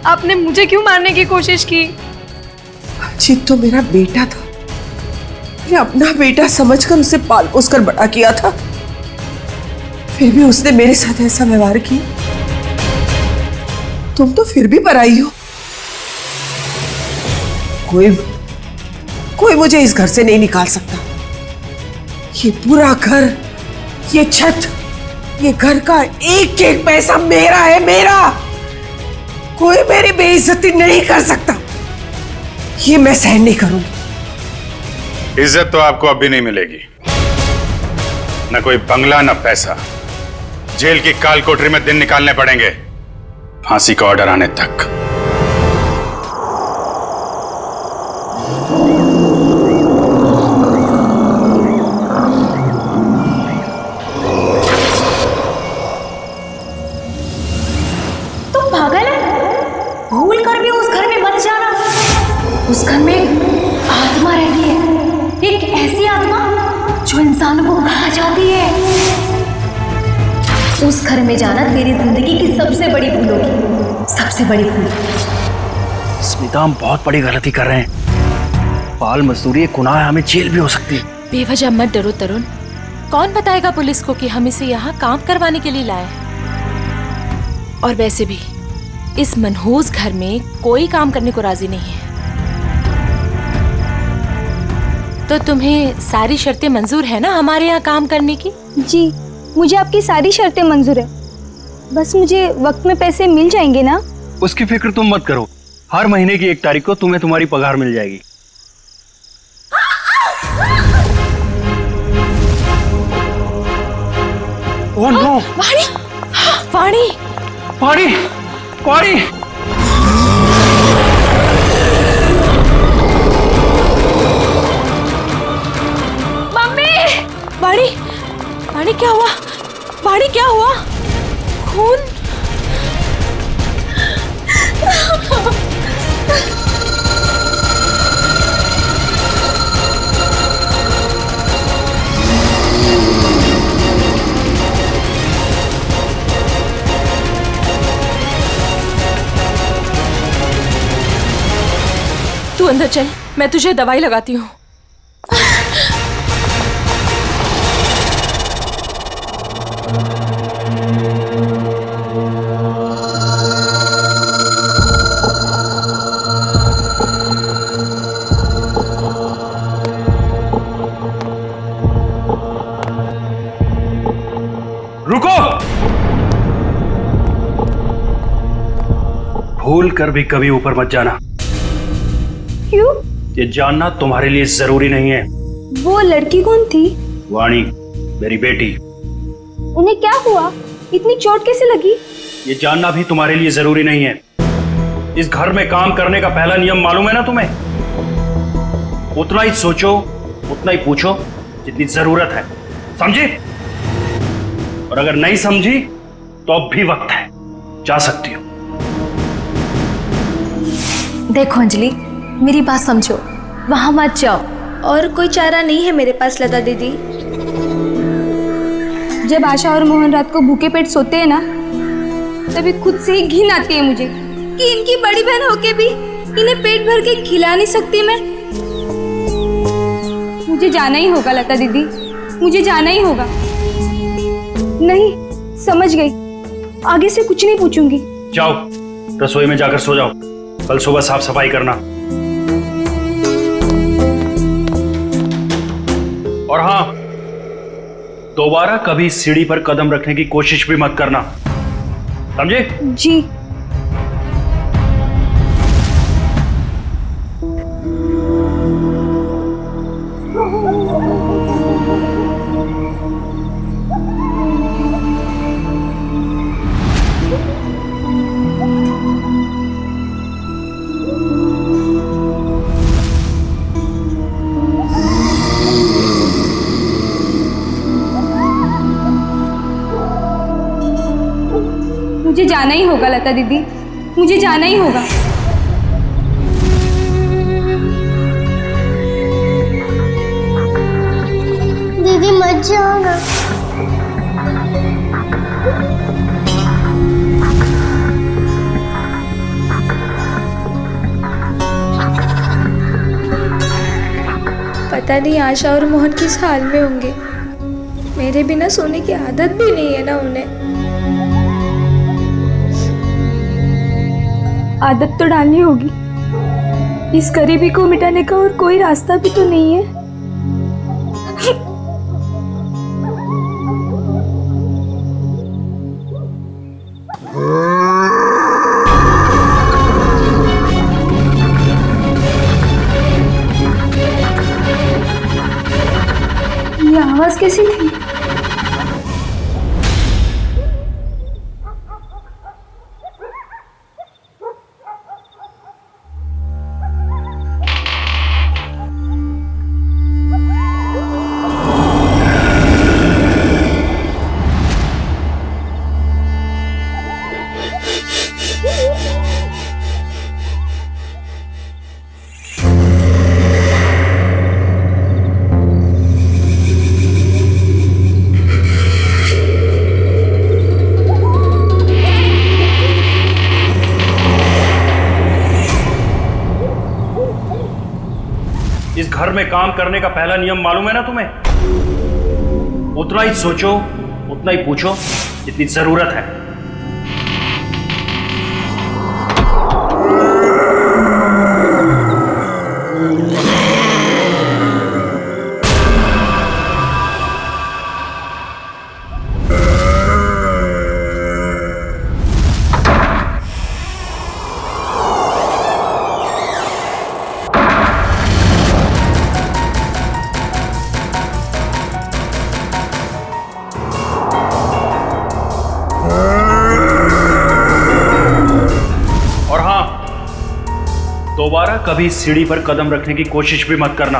आपने मुझे क्यों मारने की कोशिश की? अजीत तो मेरा बेटा था, मैं अपना बेटा समझकर उसे पाल पोस कर बड़ा किया था, फिर भी उसने मेरे साथ ऐसा व्यवहार किया। तुम तो फिर भी पराई हो। कोई मुझे इस घर से नहीं निकाल सकता। ये पूरा घर, ये छत, ये घर का एक एक पैसा मेरा है, मेरा। कोई मेरी बेइज्जती नहीं कर सकता। ये मैं सहन नहीं करूंगी। इज्जत तो आपको अब भी नहीं मिलेगी। न कोई बंगला, न पैसा। जेल की काल कोठरी में दिन निकालने पड़ेंगे, फांसी का ऑर्डर आने तक। तुम पागल है? भूल कर भी उस घर में मत जाना। उस घर में आत्मा रहती है, जो इंसानों को खा जाती है, उस घर में जाना तेरी जिंदगी की सबसे बड़ी भूल होगी, सबसे बड़ी भूल। स्मिता, हम बहुत बड़ी गलती कर रहे हैं। बाल मजदूरी एक गुनाह है, हमें जेल भी हो सकती है। बेवजह मत डरो तरुण, कौन बताएगा पुलिस को कि हम इसे यहाँ काम करवाने के लिए लाए हैं। और वैसे भी इस मनहूस घर में कोई काम करने को राजी नहीं है। तो तुम्हें सारी शर्तें मंजूर है ना हमारे यहाँ काम करने की? जी, मुझे आपकी सारी शर्तें मंजूर है, बस मुझे वक्त में पैसे मिल जाएंगे ना? उसकी फिक्र तुम मत करो, हर महीने की 1 तारीख को तुम्हें तुम्हारी पगार मिल जाएगी। Oh no! वाणी! वाणी! वाणी! वाणी! मम्मी! वाणी! वाणी क्या हुआ? वाणी क्या हुआ? खून? तू अंदर चल, मैं तुझे दवाई लगाती हूँ। रुको! भूल कर भी कभी ऊपर मत जाना। क्यों? ये जानना तुम्हारे लिए जरूरी नहीं है। वो लड़की कौन थी? वाणी, मेरी बेटी। उन्हें क्या हुआ? इतनी चोट कैसे लगी? ये जानना भी तुम्हारे लिए जरूरी नहीं है। इस घर में काम करने का पहला नियम मालूम है ना तुम्हें? उतना ही सोचो, उतना ही पूछो जितनी जरूरत है, समझी? और अगर नहीं समझी तो अब भी वक्त है, जा सकती हो। देखो अंजलि, मेरी बात समझो, वहां मत जाओ। और कोई चारा नहीं है मेरे पास लता दीदी। जब आशा और मोहन रात को भूखे पेट सोते हैं ना, तभी खुद से ही घिन आती है मुझे कि इनकी बड़ी बहन होके भी इन्हें पेट भर के खिला नहीं सकती मैं। मुझे जाना ही होगा लता दीदी, मुझे जाना ही होगा। नहीं, समझ गई, आगे से कुछ नहीं पूछूंगी। जाओ, रसोई में जाकर सो जाओ, कल सुबह साफ सफाई करना। और हाँ, दोबारा कभी सीढ़ी पर कदम रखने की कोशिश भी मत करना, समझे? जी। मुझे जाना ही होगा लता दीदी, मुझे जाना ही होगा। दीदी मत जाओ ना। पता नहीं आशा और मोहन किस हाल में होंगे। मेरे बिना सोने की आदत भी नहीं है ना उन्हें। आदत तो डालनी होगी। इस गरीबी को मिटाने का और कोई रास्ता भी तो नहीं है। ये आवाज कैसी थी? घर में काम करने का पहला नियम मालूम है ना तुम्हें? उतना ही सोचो, उतना ही पूछो जितनी जरूरत है। दोबारा कभी सीढ़ी पर कदम रखने की कोशिश भी मत करना।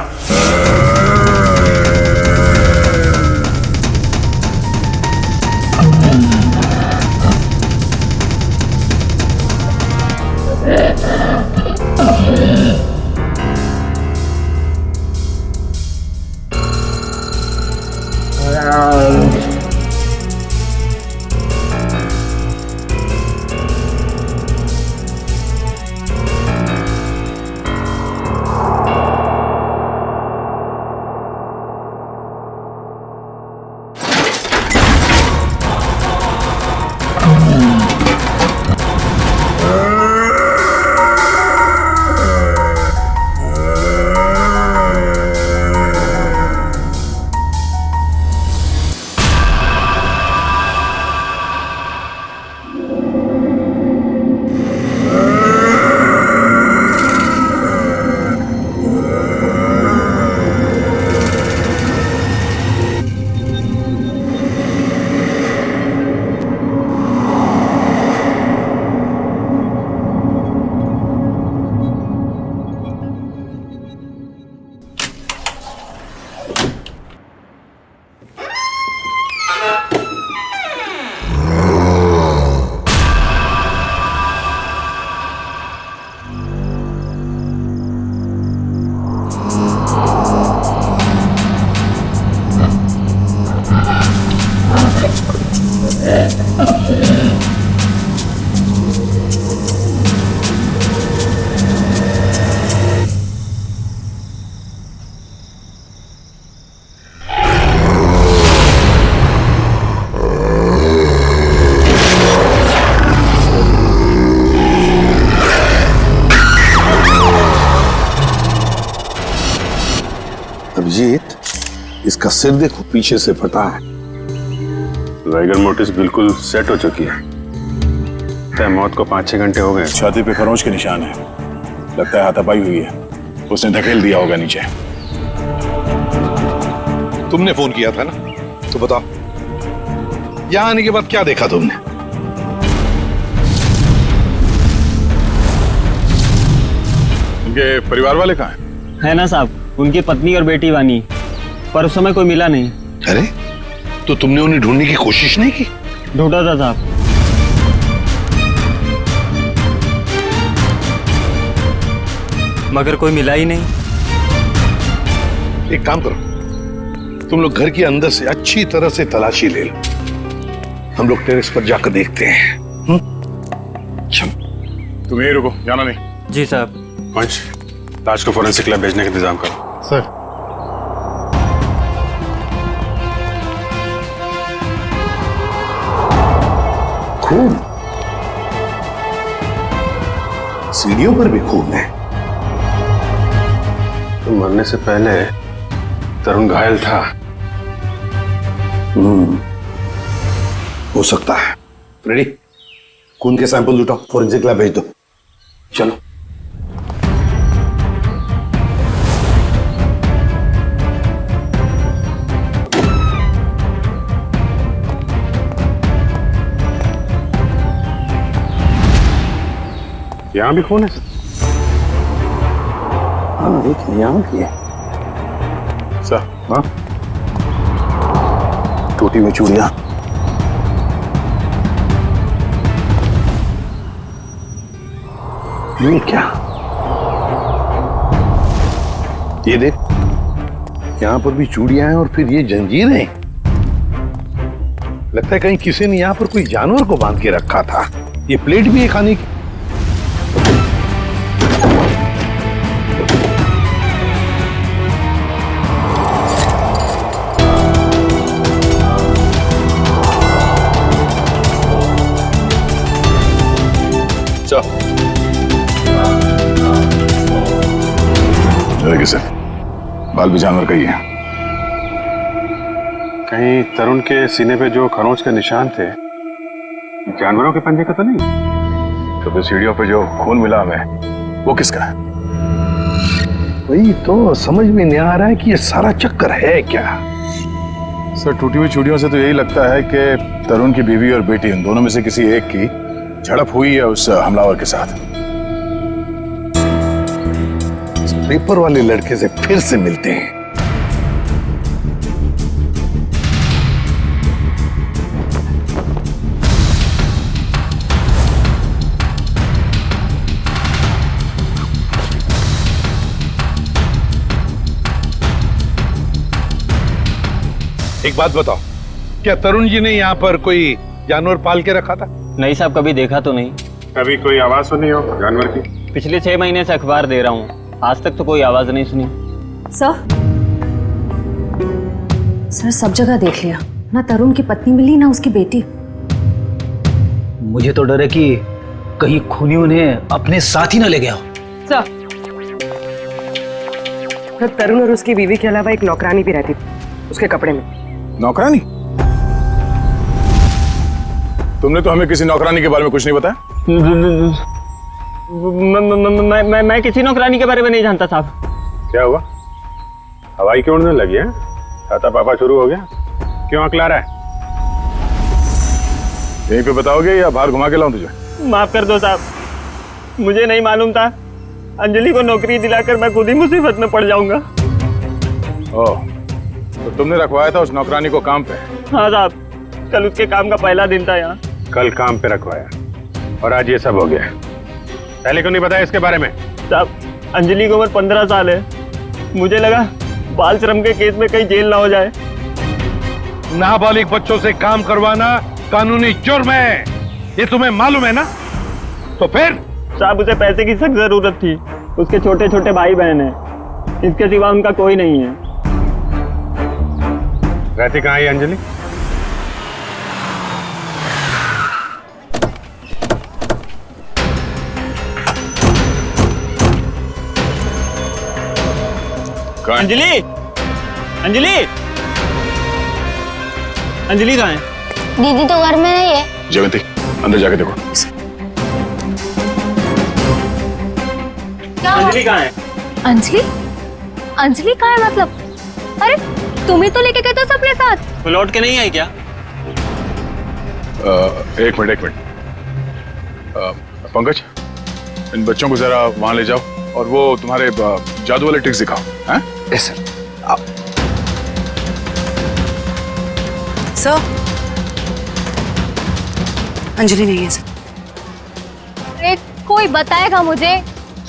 अभिजीत, इसका सिर देखो, पीछे से फटा है। वैगन मोटिस बिल्कुल सेट हो चुकी है। मौत को 5-6 घंटे हो गए। छाती पे खरोंच के निशान है, लगता है हाथापाई हुई है। उसने धकेल दिया होगा नीचे। तुमने फोन किया था ना, तो बताओ यहां आने के बाद क्या देखा तुमने? उनके परिवार वाले कहाँ हैं? है ना साहब, उनकी पत्नी और बेटी वानी, पर उस समय कोई मिला नहीं। अरे तो तुमने उन्हें ढूंढने की कोशिश नहीं की? ढूंढा था साहब, मगर कोई मिला ही नहीं। एक काम करो, तुम लोग घर के अंदर से अच्छी तरह से तलाशी ले लो, हम लोग टेरेस पर जाकर देखते हैं। तुम यही रुको, जाना नहीं। जी साहब। पंच, लाश को फोरेंसिक लैब भेजने का इंतजाम करो। सर। खून, सीढ़ियों पर भी खून है। तो मरने से पहले तरुण घायल था। हो सकता है। रेडी, खून के सैंपल उठाओ, फोरेंसिक लैब भेज दो। चलो। यहां भी खून है? हाँ देखिए, यहाँ भी है। सर, हाँ, टोटी में चूड़ियां। ये क्या? ये देख, यहां पर भी चूड़ियां हैं और फिर ये जंजीरें। लगता है कहीं किसी ने यहां पर कोई जानवर को बांध के रखा था। ये प्लेट भी है खाने की। है सर, बाल भी जानवर का ही है। कहीं तरुण के सीने पे जो खरोंच के निशान थे जानवरों के पंजे का तो नहीं? तो फिर सीढ़ियों पे जो खून मिला हमें वो किसका है? वही तो समझ में नहीं आ रहा है कि ये सारा चक्कर है क्या। सर टूटी हुई चूड़ियों से तो यही लगता है कि तरुण की बीवी और बेटी उन दोनों में से किसी एक की झड़प हुई है उस हमलावर के साथ। इस पेपर वाले लड़के से फिर से मिलते हैं। एक बात बताओ, क्या तरुण जी ने यहाँ पर कोई जानवर पाल के रखा था? नहीं साहब, कभी देखा तो नहीं। कभी कोई आवाज सुनी हो जानवर की? पिछले 6 महीने से अखबार दे रहा हूँ, आज तक तो कोई आवाज नहीं सुनी। सर सब जगह देख लिया, ना तरुण की पत्नी मिली ना उसकी बेटी। मुझे तो डर है कि कहीं खूनी उन्हें अपने साथ ही न ले गया हो। सर तरुण और उसकी बीवी के अलावा एक नौकरानी भी रहती थी उसके कपड़े में। नौकरानी? तुमने तो हमें किसी नौकरानी के बारे में कुछ नहीं बताया। मैं किसी नौकरानी के बारे में नहीं जानता साहब। क्या हुआ, हवाई क्यों उड़ने लगी है? छाता पापा शुरू हो गया? क्यों अकला रहा है? यहीं पे बताओगे या बाहर घुमा के लाऊं तुझे? माफ कर दो साहब, मुझे नहीं मालूम था। अंजलि को नौकरी दिलाकर मैं खुद ही मुसीबत में पड़ जाऊंगा। ओह, तो तुमने रखवाया था उस नौकरानी को काम पे? हाँ साहब, कल उसके काम का पहला दिन था यहाँ। कल काम पे रखवाया और आज ये सब हो गया। पहले क्यों नहीं बताया इसके बारे में? साहब, अंजलि की उम्र 15 साल है। मुझे लगा बाल श्रम के केस में कहीं जेल ना हो जाए। नाबालिग बच्चों से काम करवाना कानूनी जुर्म है, ये तुम्हें मालूम है ना? तो फिर? साहब, उसे पैसे की सख्त जरूरत थी। उसके छोटे छोटे भाई बहन हैं, इसके सिवा उनका कोई नहीं है। रहती कहाँ है अंजलि? अंजलि, अंजलि, अंजलि कहाँ है? दीदी तो घर में नहीं है। जयवंती, अंदर जाके देखो। अंजलि कहाँ है? अंजलि? अंजलि कहाँ है मतलब? अरे तुम ही तो लेके गए थे सबके साथ। वो लौट के नहीं आई क्या? एक मिनट। पंकज, इन बच्चों को जरा वहां ले जाओ और वो तुम्हारे जादू वाले ट्रिक्स दिखाओ। हैं? Yes sir. सर, अंजलि नहीं है सर। अरे कोई बताएगा मुझे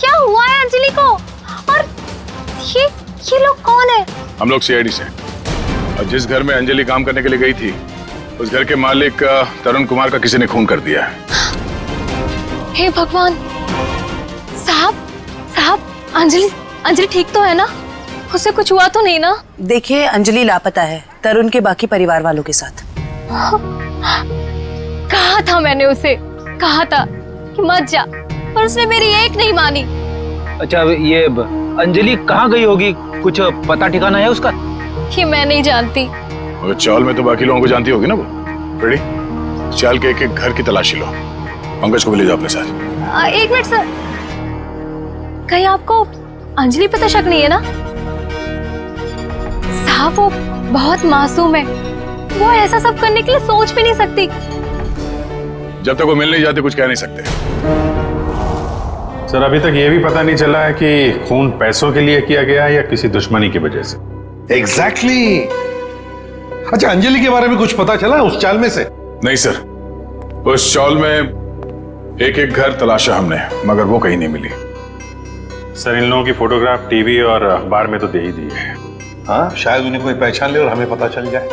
क्या हुआ है अंजलि को? और ये लोग कौन है? हम लोग सीआईडी से। और जिस घर में अंजलि काम करने के लिए गई थी उस घर के मालिक तरुण कुमार का किसी ने खून कर दिया है। हे भगवान! साहब, अंजलि ठीक तो है ना? उसे कुछ हुआ तो नहीं ना? देखिए, अंजलि लापता है तरुण के बाकी परिवार वालों के साथ। कहा था मैंने उसे, कहा था कि मत जा, पर उसने मेरी एक नहीं मानी। अच्छा, ये अंजलि कहाँ गई होगी? कुछ पता ठिकाना है उसका? कि मैं नहीं जानती। और चाल में तो बाकी लोगों को जानती होगी ना वो। रेडी? चाल के एक घर की तलाशी लो। पंकज को भी ले जाओ अपने साथ। एक मिनट सर, कहीं आपको अंजलि पे तो शक नहीं है ना? साहब, वो बहुत मासूम है, वो ऐसा सब करने के लिए सोच भी नहीं सकती। जब तक वो मिल नहीं जाते कुछ कह नहीं सकते। सर, अभी तक ये भी पता नहीं चला है कि खून पैसों के लिए किया गया है या किसी दुश्मनी की वजह से। एग्जैक्टली। अच्छा, अंजलि के बारे में कुछ पता चला उस चाल में से? नहीं सर, उस चाल में एक घर तलाशा हमने, मगर वो कहीं नहीं मिली। सर, इन लोगों की फोटोग्राफ टीवी और अखबार में तो दे ही दी है। हाँ, शायद उन्हें कोई पहचान ले और हमें पता चल जाए।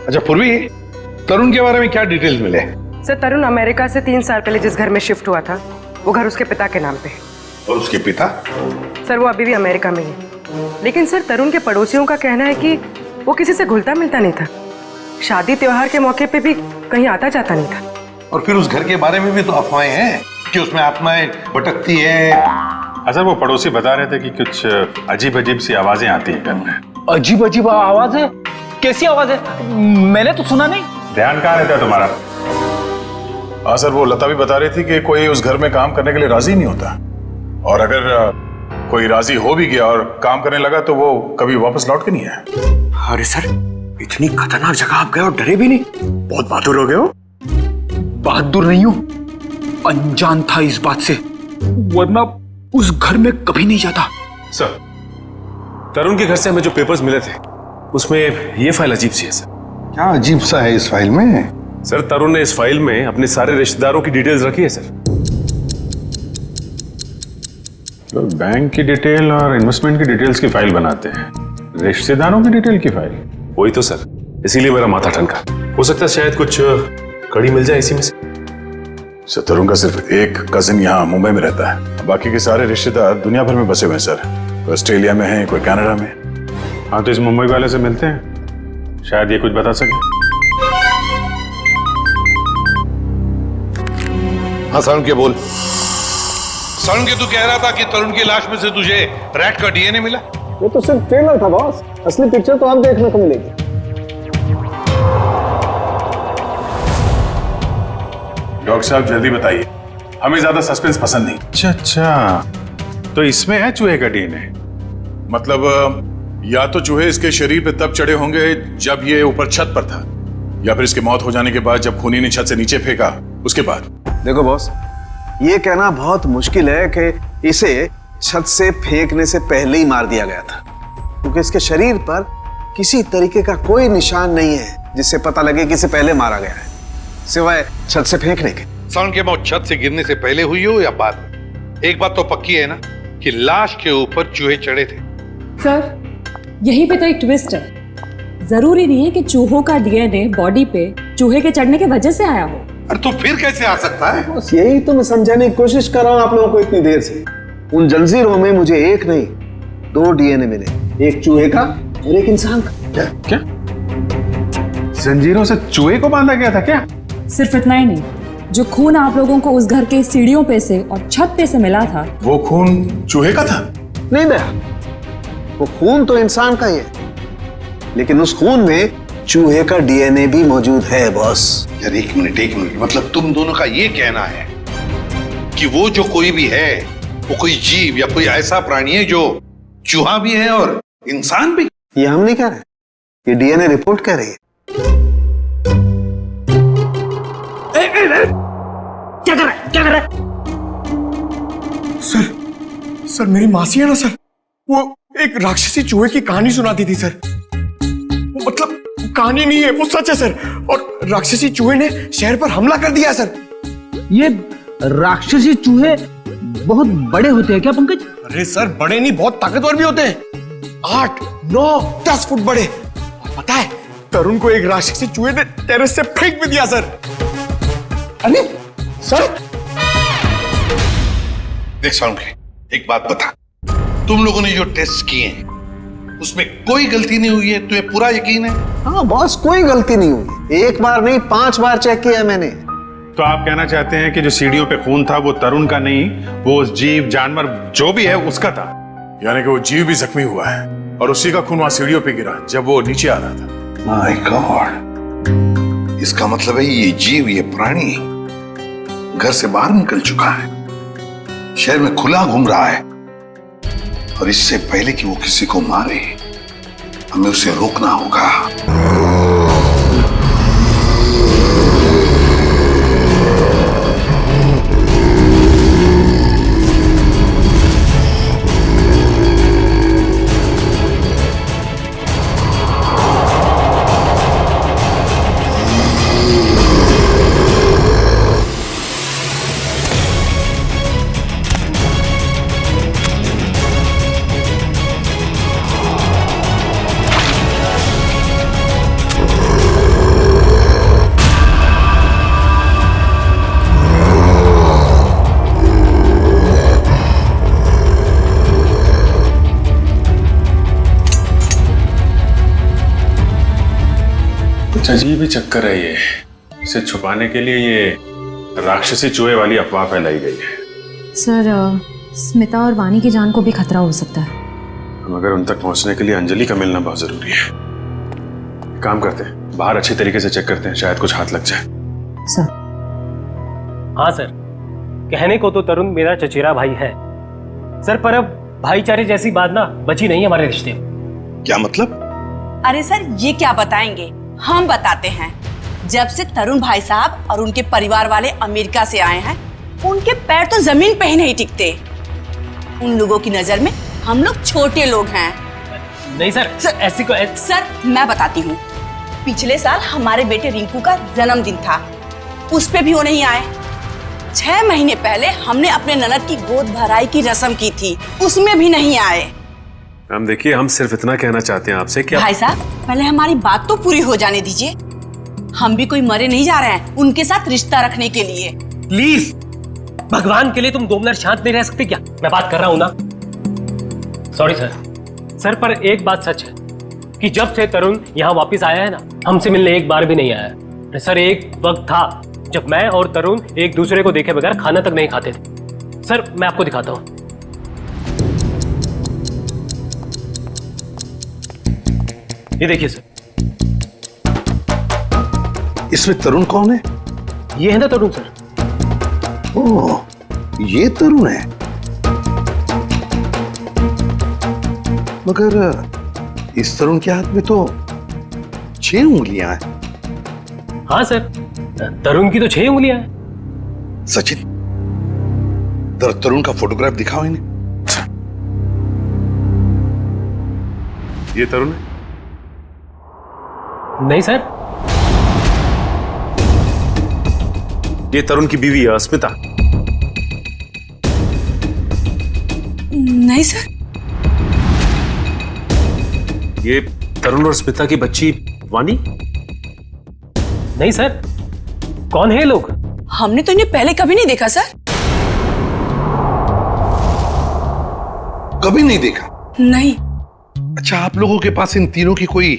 अच्छा पूर्वी, तरुण के बारे में क्या डिटेल्स मिले? सर तरुण अमेरिका से 3 साल पहले जिस घर में शिफ्ट हुआ था वो घर उसके पिता के नाम पे है। और उसके पिता? सर वो अभी भी अमेरिका में है, लेकिन सर तरुण के पड़ोसियों का कहना है कि वो किसी से घुलता मिलता नहीं था। शादी त्योहार के मौके पे भी कहीं आता जाता नहीं था। और फिर उस घर के बारे में भी तो अफवाहें हैं कि उसमें आत्माएं भटकती है, सर वो पड़ोसी बता रहे थे कि कुछ अजीब अजीब सी आवाजें आती हैं घर में। अजीब अजीब आवाज है? कैसी आवाज है? मैंने तो सुना नहीं। ध्यान कहाँ रहता है तुम्हारा? हाँ सर, वो लता भी बता रही थी कि कोई उस घर में काम करने के लिए राजी नहीं होता, और अगर कोई राजी हो भी गया और काम करने लगा तो वो कभी वापस लौट के नहीं आया। अरे सर, इतनी खतरनाक जगह आप गए और डरे भी नहीं? बहुत बहादुर हो गए हो। बहादुर नहीं हूं, अनजान था इस बात से, वरना उस घर में कभी नहीं जाता। सर, तरुण के घर से हमें जो पेपर्स मिले थे उसमें ये फाइल अजीब सी है सर। क्या अजीब सा है इस फाइल में? सर, तरुण ने इस फाइल में अपने सारे रिश्तेदारों की डिटेल्स रखी है सर। तो बैंक की डिटेल और इन्वेस्टमेंट की डिटेल्स की फाइल बनाते हैं, रिश्तेदारों की डिटेल की फाइल? वही तो सर, इसीलिए मेरा माथा ठनका। हो सकता है शायद कुछ कड़ी मिल जाए इसी में से। सर, तरुण का सिर्फ एक कजिन यहाँ मुंबई में रहता है, बाकी के सारे रिश्तेदार दुनिया भर में बसे हुए हैं सर। कोई ऑस्ट्रेलिया में है, कोई कनाडा में। हाँ, तो इस मुंबई वाले से मिलते हैं, शायद ये कुछ बता सके। हाँ सारुण के बोल। सारुण के तू कह रहा था कि तरुण की लाश में से तुझे रैट का डीएनए मिला? वो तो सिर्फ ट्रेलर था बॉस, असली पिक्चर तो आप देखने को मिलेगी। डॉक्टर साहब जल्दी बताइए, हमें ज्यादा सस्पेंस पसंद नहीं। अच्छा अच्छा, तो इसमें है चूहे का डीएनए? मतलब या तो चूहे इसके शरीर पे तब चढ़े होंगे जब ये ऊपर छत पर था, या फिर इसके मौत हो जाने के बाद जब खूनी ने छत से नीचे फेंका उसके बाद। देखो बॉस, ये कहना बहुत मुश्किल है कि इसे छत से फेंकने से पहले ही मार दिया गया था, क्योंकि इसके शरीर पर किसी तरीके का कोई निशान नहीं है जिससे पता लगे कि इसे पहले मारा गया है, सिवाय छत से फेंकने के। सारुण की मौत छत से गिरने से पहले हुई हो या बाद में, एक बात तो पक्की है ना कि लाश के ऊपर चूहे चढ़े थे। सर, यहीं पे तो एक ट्विस्ट है। जरूरी नहीं है कि चूहों का डीएनए बॉडी पे चूहे के चढ़ने की वजह से आया हो। अरे तो फिर कैसे आ सकता है? बस यही तो मैं समझाने की कोशिश कर रहा हूं आप लोगों को इतनी देर से। उन जंजीरों में मुझे एक नहीं 2 डीएनए मिले, एक चूहे का और एक इंसान का। क्या जंजीरों से चूहे को बांधा गया था क्या? सिर्फ इतना ही नहीं, जो खून आप लोगों को उस घर के सीढ़ियों पे से और छत पे से मिला था, वो खून चूहे का था? नहीं दया, वो खून तो इंसान का ही है, लेकिन उस खून में चूहे का डीएनए भी मौजूद है बॉस। यार एक मिनट, मतलब तुम दोनों का ये कहना है कि वो जो कोई भी है वो कोई जीव या कोई ऐसा प्राणी है जो चूहा भी है और इंसान भी? ये हम नहीं कह रहे, ये डीएनए रिपोर्ट कह रही है। क्या कर रहा है? सर मेरी मासी है ना सर, वो एक राक्षसी चूहे की कहानी सुनाती थी सर। मतलब कहानी नहीं है, वो सच है सर। और राक्षसी चूहे ने शहर पर हमला कर दिया सर। ये राक्षसी चूहे बहुत बड़े होते हैं क्या पंकज? अरे सर, बड़े नहीं, बहुत ताकतवर भी होते हैं। 8, 9, 10 फुट बड़े। और पता है, तरुण को एक राक्षसी चूहे ने टेरेस से फेंक भी दिया सर। अरे सर, देख सारुण, एक बात बता, तुम लोगों ने जो टेस्ट किए हैं उसमें कोई गलती नहीं हुई है? तुम्हें पूरा यकीन है? हाँ बॉस, कोई गलती नहीं हुई। एक बार नहीं 5 बार चेक किया मैंने। तो आप कहना चाहते हैं कि जो सीढ़ियों पे खून था वो तरुण का नहीं, वो उस जीव जानवर जो भी है उसका था? यानी कि वो जीव भी जख्मी हुआ है और उसी का खून वहां सीढ़ियों पे गिरा जब वो नीचे आ रहा था। माय गॉड, इसका मतलब है ये जीव, ये प्राणी घर से बाहर निकल चुका है, शहर में खुला घूम रहा है, और इससे पहले कि वो किसी को मारे हमें उसे रोकना होगा। अजीब ही चक्कर है ये। इसे छुपाने के लिए ये राक्षसी चूहे वाली अफवाह फैलाई गई है। सर स्मिता और वानी की जान को भी खतरा हो सकता है। मगर उन तक पहुंचने के लिए अंजलि का मिलना बहुत जरूरी है। काम करते हैं, बाहर अच्छी तरीके से चेक करते हैं, शायद कुछ हाथ लग जाए। सर। हाँ सर, कहने को तो तरुण मेरा चचेरा भाई है सर, पर अब भाईचारे जैसी बात ना बची नहीं हमारे रिश्ते में। क्या मतलब? अरे सर, ये क्या बताएंगे, हम बताते हैं। जब से तरुण भाई साहब और उनके परिवार वाले अमेरिका से आए हैं, उनके पैर तो जमीन पे ही नहीं टिकते। उन लोगों की नजर में हम लोग छोटे लोग हैं। नहीं सर, ऐसी को सर मैं बताती हूँ, पिछले साल हमारे बेटे रिंकू का जन्मदिन था, उस पे भी वो नहीं आए। 6 महीने पहले हमने अपने ननद की गोद भराई की रस्म की थी, उसमें भी नहीं आए। मैम देखिए, हम सिर्फ इतना कहना चाहते हैं आपसे कि भाई साहब, पहले हमारी बात तो पूरी हो जाने दीजिए। हम भी कोई मरे नहीं जा रहे हैं उनके साथ रिश्ता रखने के लिए। प्लीज, भगवान के लिए तुम 2 मिनट शांत नहीं रह सकते क्या? मैं बात कर रहा हूं ना। सॉरी सर, पर एक बात सच है कि जब से तरुण यहाँ वापस आया है ना, हमसे मिलने एक बार भी नहीं आया है। सर, एक वक्त था जब मैं और तरुण एक दूसरे को देखे बगैर खाना तक नहीं खाते थे। सर, मैं आपको दिखाता हूँ। ये देखिए सर। इसमें तरुण कौन है? ये है ना तरुण सर। ओह, ये तरुण है। मगर इस तरुण के हाथ में तो 6 उंगलियां हैं। हाँ सर, तरुण की तो 6 उंगलियां हैं। सचिन, तरुण का फोटोग्राफ दिखाओ इन्हें। ये तरुण है? नहीं सर, ये तरुण की बीवी है स्मिता। नहीं सर। ये तरुण और स्मिता की बच्ची वानी? नहीं सर। कौन है ये लोग? हमने तो इन्हें पहले कभी नहीं देखा सर। कभी नहीं देखा? नहीं। अच्छा, आप लोगों के पास इन तीनों की कोई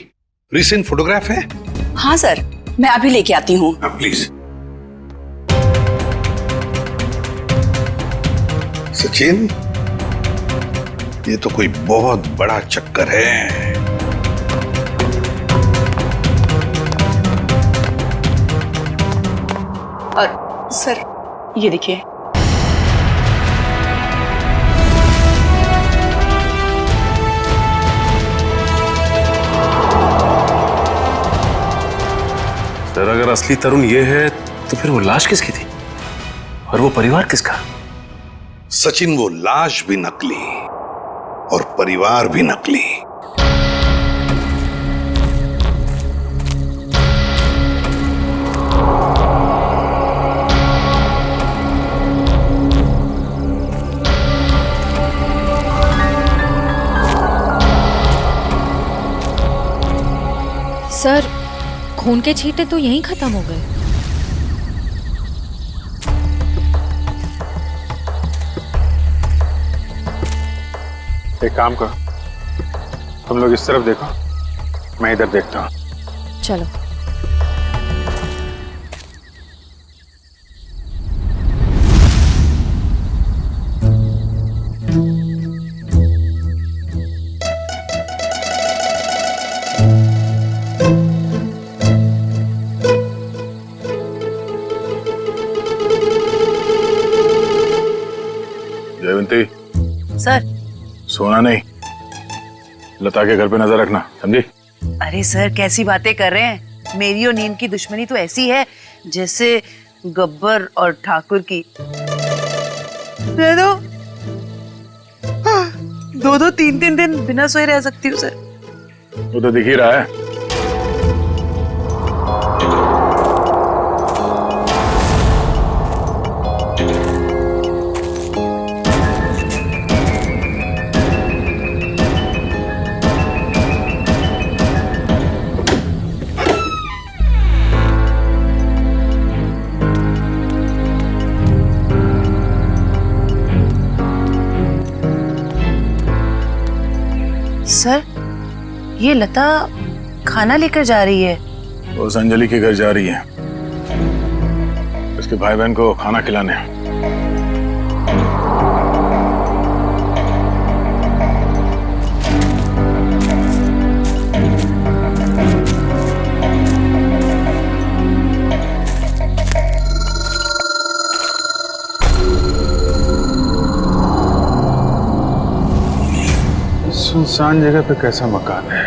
रिसेंट फोटोग्राफ है? हाँ सर, मैं अभी लेके आती हूँ। प्लीज। सचिन, ये तो कोई बहुत बड़ा चक्कर है। और सर, ये देखिए। सर, अगर असली तरुण ये है तो फिर वो लाश किसकी थी और वो परिवार किसका? सचिन, वो लाश भी नकली और परिवार भी नकली। सर, खून के छींटे तो यहीं खत्म हो गए। एक काम करो, तुम लोग इस तरफ देखो, मैं इधर देखता हूँ। चलो। जयवंती, सर। सोना नहीं, लता के घर पे नजर रखना, समझी? अरे सर, कैसी बातें कर रहे हैं? मेरी और नीम की दुश्मनी तो ऐसी है जैसे गब्बर और ठाकुर की। दे दो। 2-2, 3-3 दिन बिना सोए रह सकती हूँ सर। वो तो दिख ही रहा है। सर, ये लता खाना लेकर जा रही है। वो उस अंजलि के घर जा रही है, उसके भाई बहन को खाना खिलाने। सुनसान जगह पे कैसा मकान है?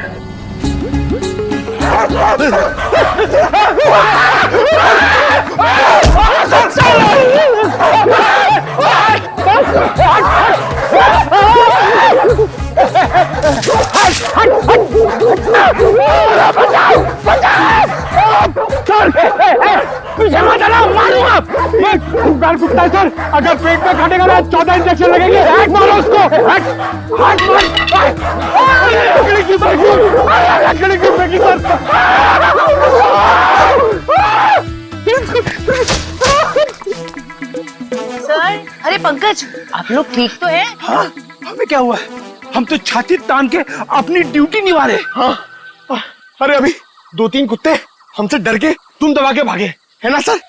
पीछे मत आना, मारूंगा। गाल कुत्ता है सर, अगर पेट में काटेगा ना 14 इंजेक्शन लगेंगे। हैक मारो उसको, हैक मार। लकड़ी की बैगी, लकड़ी की बैगी सर। सर, अरे पंकज, आप लोग ठीक तो हैं? हाँ, हमें क्या हुआ है? हम तो छाती तान के अपनी ड्यूटी निभा रहे। हाँ, अरे अभी 2-3 कुत्ते हमसे डर के तुम दबा के भागे, है ना सर?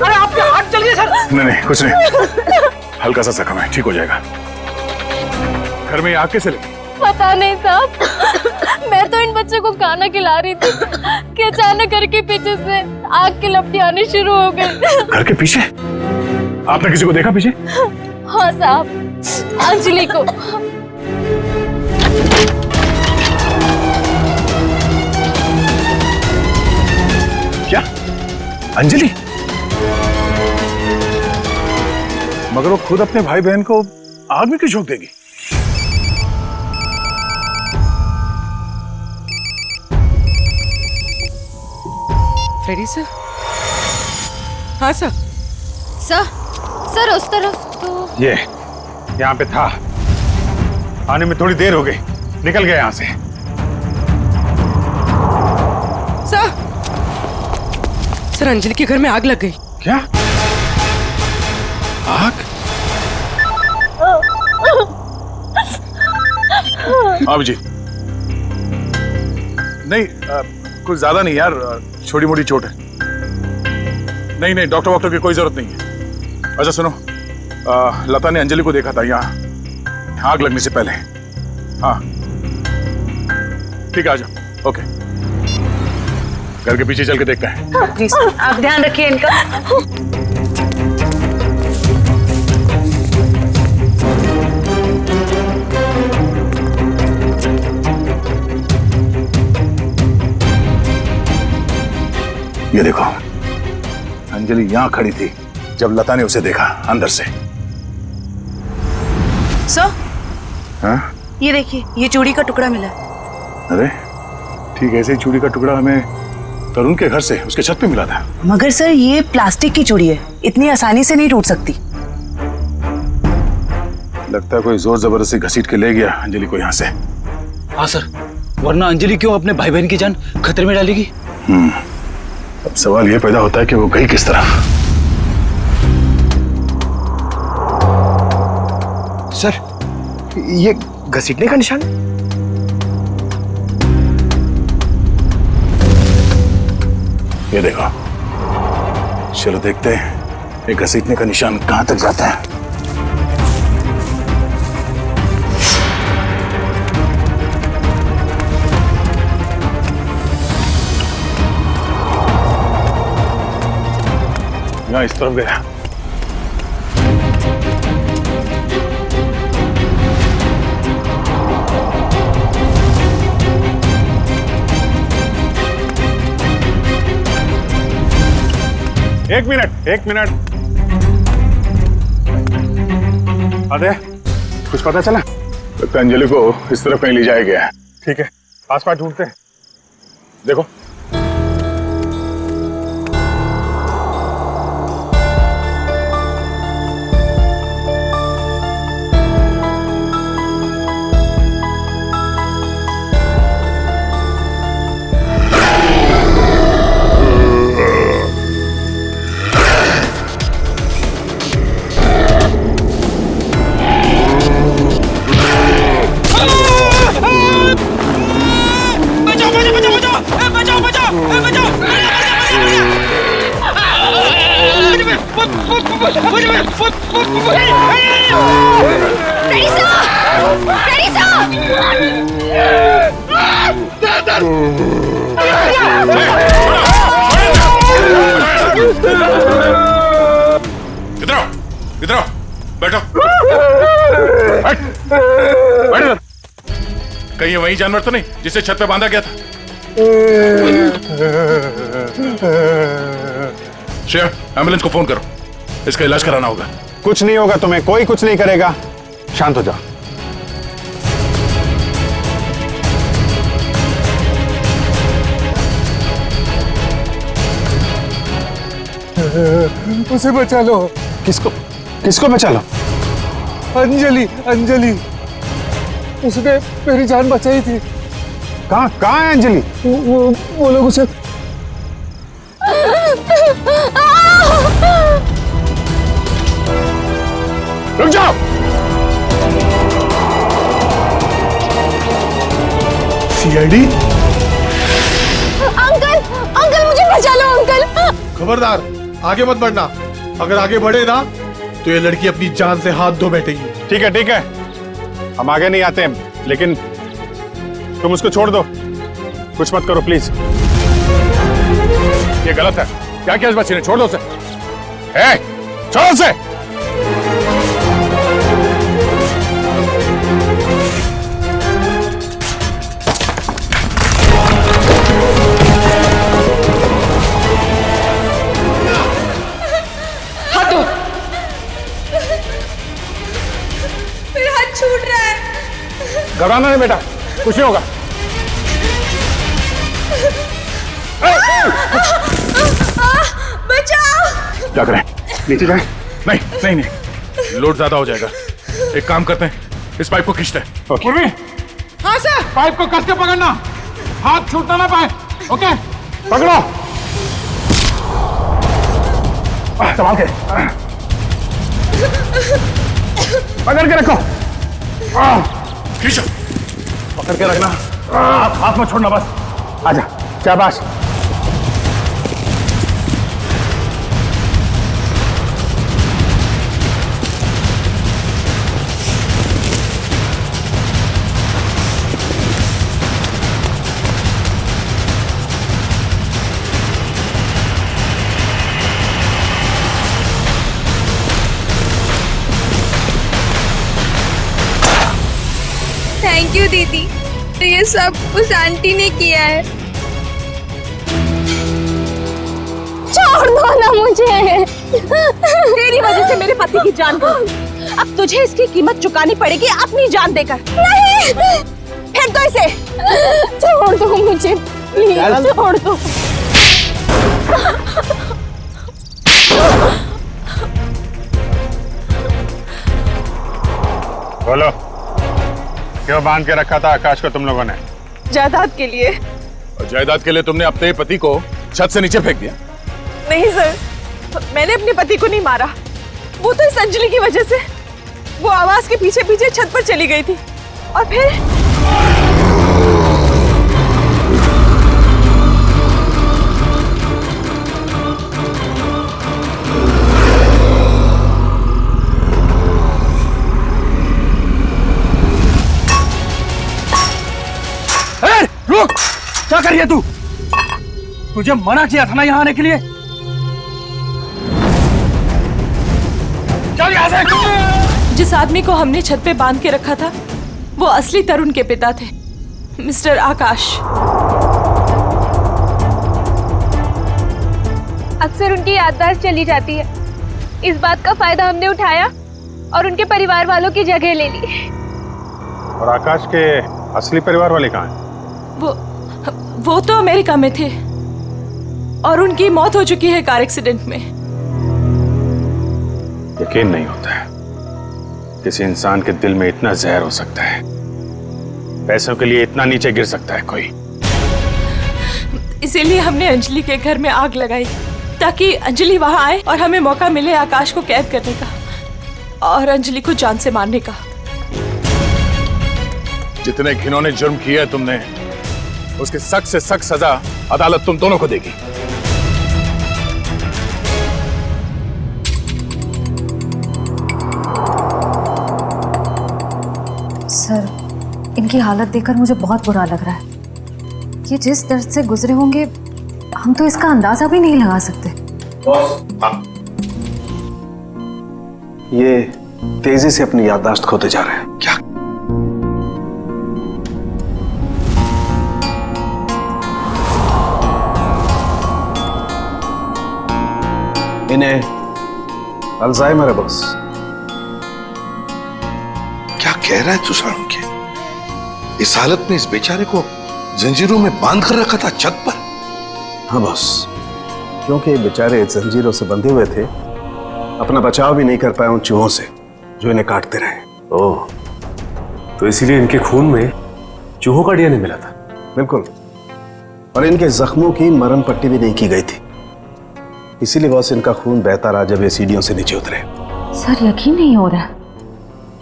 अरे आपके हाथ चल गए सर। नहीं, कुछ नहीं, हल्का सा जख्म है, ठीक हो जाएगा। घर में आग कैसे लगी? पता नहीं साहब, मैं तो इन बच्चों को खाना खिला रही थी कि अचानक घर के पीछे से आग की लपटें आनी शुरू हो गई। घर के पीछे? आपने किसी को देखा पीछे? हाँ साहब, अंजलि को। क्या? अंजलि? मगर वो खुद अपने भाई बहन को आग में क्यों झोंक देगी? Freddy sir? हाँ सर। सर उस तरफ तो ये यहाँ पे था, आने में थोड़ी देर हो गई, निकल गया यहाँ से। सर, अंजलि के घर में आग लग गई। क्या? आग? अभिजीत, नहीं कुछ ज्यादा नहीं यार, छोटी मोटी चोट है। नहीं, डॉक्टर की कोई जरूरत नहीं है। अच्छा सुनो, लता ने अंजलि को देखा था यहाँ आग लगने से पहले। हाँ ठीक है, आ जाओ। ओके, घर के पीछे चल के देखते हैं। जी सर, आप ध्यान रखिए इनका। ये देखो, अंजलि यहाँ खड़ी थी जब लता ने उसे देखा अंदर से। सर, हाँ? ये देखिए, ये चूड़ी का टुकड़ा मिला। अरे ठीक, ऐसे ही चूड़ी का टुकड़ा हमें तरुण के घर से उसके छत पे मिला था। मगर सर, ये प्लास्टिक की चूड़ी है, इतनी आसानी से नहीं टूट सकती। लगता है कोई जोर जबरदस्ती घसीट के ले गया अंजलि को यहाँ से। हाँ सर, वरना अंजलि क्यों अपने भाई बहन की जान खतरे में डालेगी? अब सवाल ये पैदा होता है कि वो गई किस तरफ। सर, ये घसीटने का निशान? ये देखो, चलो देखते हैं ये घसीटने का निशान कहां तक जाता है। यहाँ इस तरफ गया। एक मिनट। अरे कुछ पता चला? लगता है अंजलि को इस तरफ कहीं ले जाया गया है। ठीक है, आसपास ढूंढते हैं। देखो, इधर आओ, इधर आओ, बैठो। बैठ इधर। कहीं ये वही जानवर तो नहीं जिसे छत पे बांधा गया था? श्रेया, एम्बुलेंस को फोन करो, इसका इलाज कराना होगा। कुछ नहीं होगा तुम्हें, कोई कुछ नहीं करेगा, शांत हो जाओ। उसे बचा लो। किसको किसको बचा लो? अंजलि, अंजलि, उसने मेरी जान बचाई थी। कहाँ है अंजलि? वो लोग उसे रुक जाओ। सीआईडी? अंकल, अंकल मुझे बचा लो अंकल। खबरदार, आगे मत बढ़ना। अगर आगे बढ़े ना तो ये लड़की अपनी जान से हाथ धो बैठेगी। ठीक है, हम आगे नहीं आते हैं, लेकिन तुम उसको छोड़ दो, कुछ मत करो प्लीज। ये गलत है। क्या किया इस बच्चे ने? छोड़ दो उसे। छोड़ो उसे। हाथ दो। मेरा हाथ छूट रहा है। घबराना नहीं बेटा, कुछ नहीं होगा। बचाओ। क्या करें? नीचे जाए? नहीं, लोड ज्यादा हो जाएगा। एक काम करते हैं, इस पाइप को खींचते हैं। पूर्वी, हाँ सर। पाइप को कस के पकड़ना, हाथ छूटना ना पाए। ओके, पकड़ो। संभाल के पकड़ के रखो। खींचो। पकड़ के रखना, हाथ में छोड़ना बस। आजा, शाबाश। थैंक यू दीदी, तो ये सब उस आंटी ने किया है। छोड़ दो ना मुझे। तेरी वजह से मेरे पति की जान गई। अब तुझे इसकी कीमत चुकानी पड़ेगी अपनी जान देकर। नहीं, फेंक दो इसे। छोड़ दो मुझे प्लीज, छोड़ दो। बोलो, क्यों बांध के रखा था आकाश को तुम लोगों ने? जायदाद के लिए। और जायदाद के लिए तुमने अपने पति को छत से नीचे फेंक दिया? नहीं सर, मैंने अपने पति को नहीं मारा। वो तो इस अंजलि की वजह से वो आवाज के पीछे पीछे छत पर चली गई थी और फिर रुक, क्या कर रही है तू? तुझे मना किया था ना यहाँ आने के लिए। चल यहाँ से। जिस आदमी को हमने छत पे बांध के रखा था वो असली तरुण के पिता थे, मिस्टर आकाश। अक्सर उनकी याददाश्त चली जाती है। इस बात का फायदा हमने उठाया और उनके परिवार वालों की जगह ले ली। और आकाश के असली परिवार वाले कहाँ हैं? वो तो अमेरिका में थे और उनकी मौत हो चुकी है कार एक्सीडेंट में। यकीन नहीं होता है किसी इंसान के दिल में इतना जहर हो सकता है। पैसों के लिए इतना नीचे गिर सकता है कोई। इसीलिए हमने अंजलि के घर में आग लगाई ताकि अंजलि वहां आए और हमें मौका मिले आकाश को कैद करने का और अंजलि को जान से मारने का। जितने घिनौने जुर्म किए है तुमने, उसकी सख्त से सख्त सजा अदालत तुम दोनों को देगी। सर, इनकी हालत देखकर मुझे बहुत बुरा लग रहा है। ये जिस दर्द से गुजरे होंगे हम तो इसका अंदाजा भी नहीं लगा सकते। ये तेजी से अपनी याददाश्त खोते जा रहे हैं। क्या? इन्हें अल्जाइमर है बॉस। क्या कह रहा है तू साळुंखे? इस हालत में इस बेचारे को जंजीरों में बांध कर रखा था छत पर? हाँ बॉस, क्योंकि ये बेचारे जंजीरों से बंधे हुए थे, अपना बचाव भी नहीं कर पाए उन चूहों से जो इन्हें काटते रहे। ओह, तो इसीलिए इनके खून में चूहों का डीएनए मिला था? बिल्कुल, और इनके जख्मों की मरहम पट्टी भी नहीं की गई थी, इसीलिए बॉस इनका खून बहता रहा जब ये सीढ़ियों से नीचे उतरे। सर, यकीन नहीं हो रहा,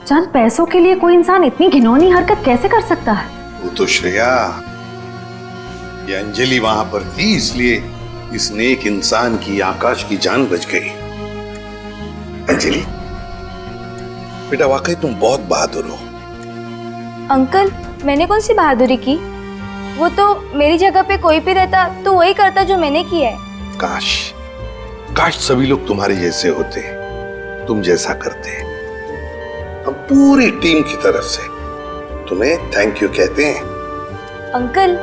चंद पैसों के लिए कोई इंसान इतनी घिनौनी हरकत कैसे कर सकता है? वो तो श्रेया, ये अंजलि वहां पर थी, इसलिए इस नेक इंसान की, आकाश की जान बच गई। अंजलि बेटा, वाकई तुम बहुत बहादुर हो। अंकल, मैंने कौन सी बहादुरी की? वो तो मेरी जगह पे कोई भी रहता तो वही करता जो मैंने किया है। काश सभी लोग तुम्हारे जैसे होते, तुम जैसा करते। हम पूरी टीम की तरफ से तुम्हें थैंक यू कहते हैं। अंकल,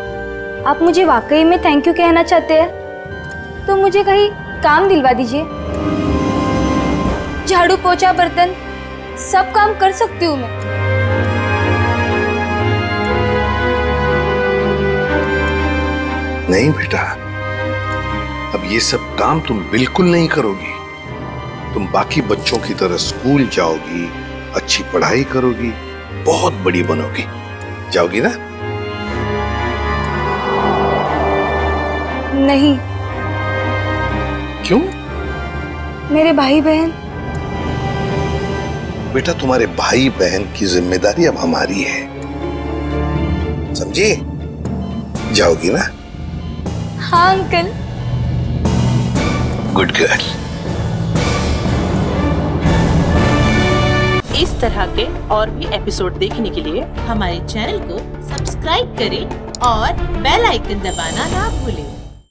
आप मुझे वाकई में थैंक यू कहना चाहते हैं तो मुझे कहीं काम दिलवा दीजिए। झाड़ू, पोछा, बर्तन सब काम कर सकती हूँ मैं। नहीं बेटा, अब ये सब काम तुम बिल्कुल नहीं करोगी। तुम बाकी बच्चों की तरह स्कूल जाओगी, अच्छी पढ़ाई करोगी, बहुत बड़ी बनोगी। जाओगी ना? नहीं। क्यों? मेरे भाई बहन। बेटा, तुम्हारे भाई बहन की जिम्मेदारी अब हमारी है, समझी? जाओगी ना? हाँ अंकल। Good girl. इस तरह के और भी एपिसोड देखने के लिए हमारे चैनल को सब्सक्राइब करें और बेल आइकन दबाना ना भूलें।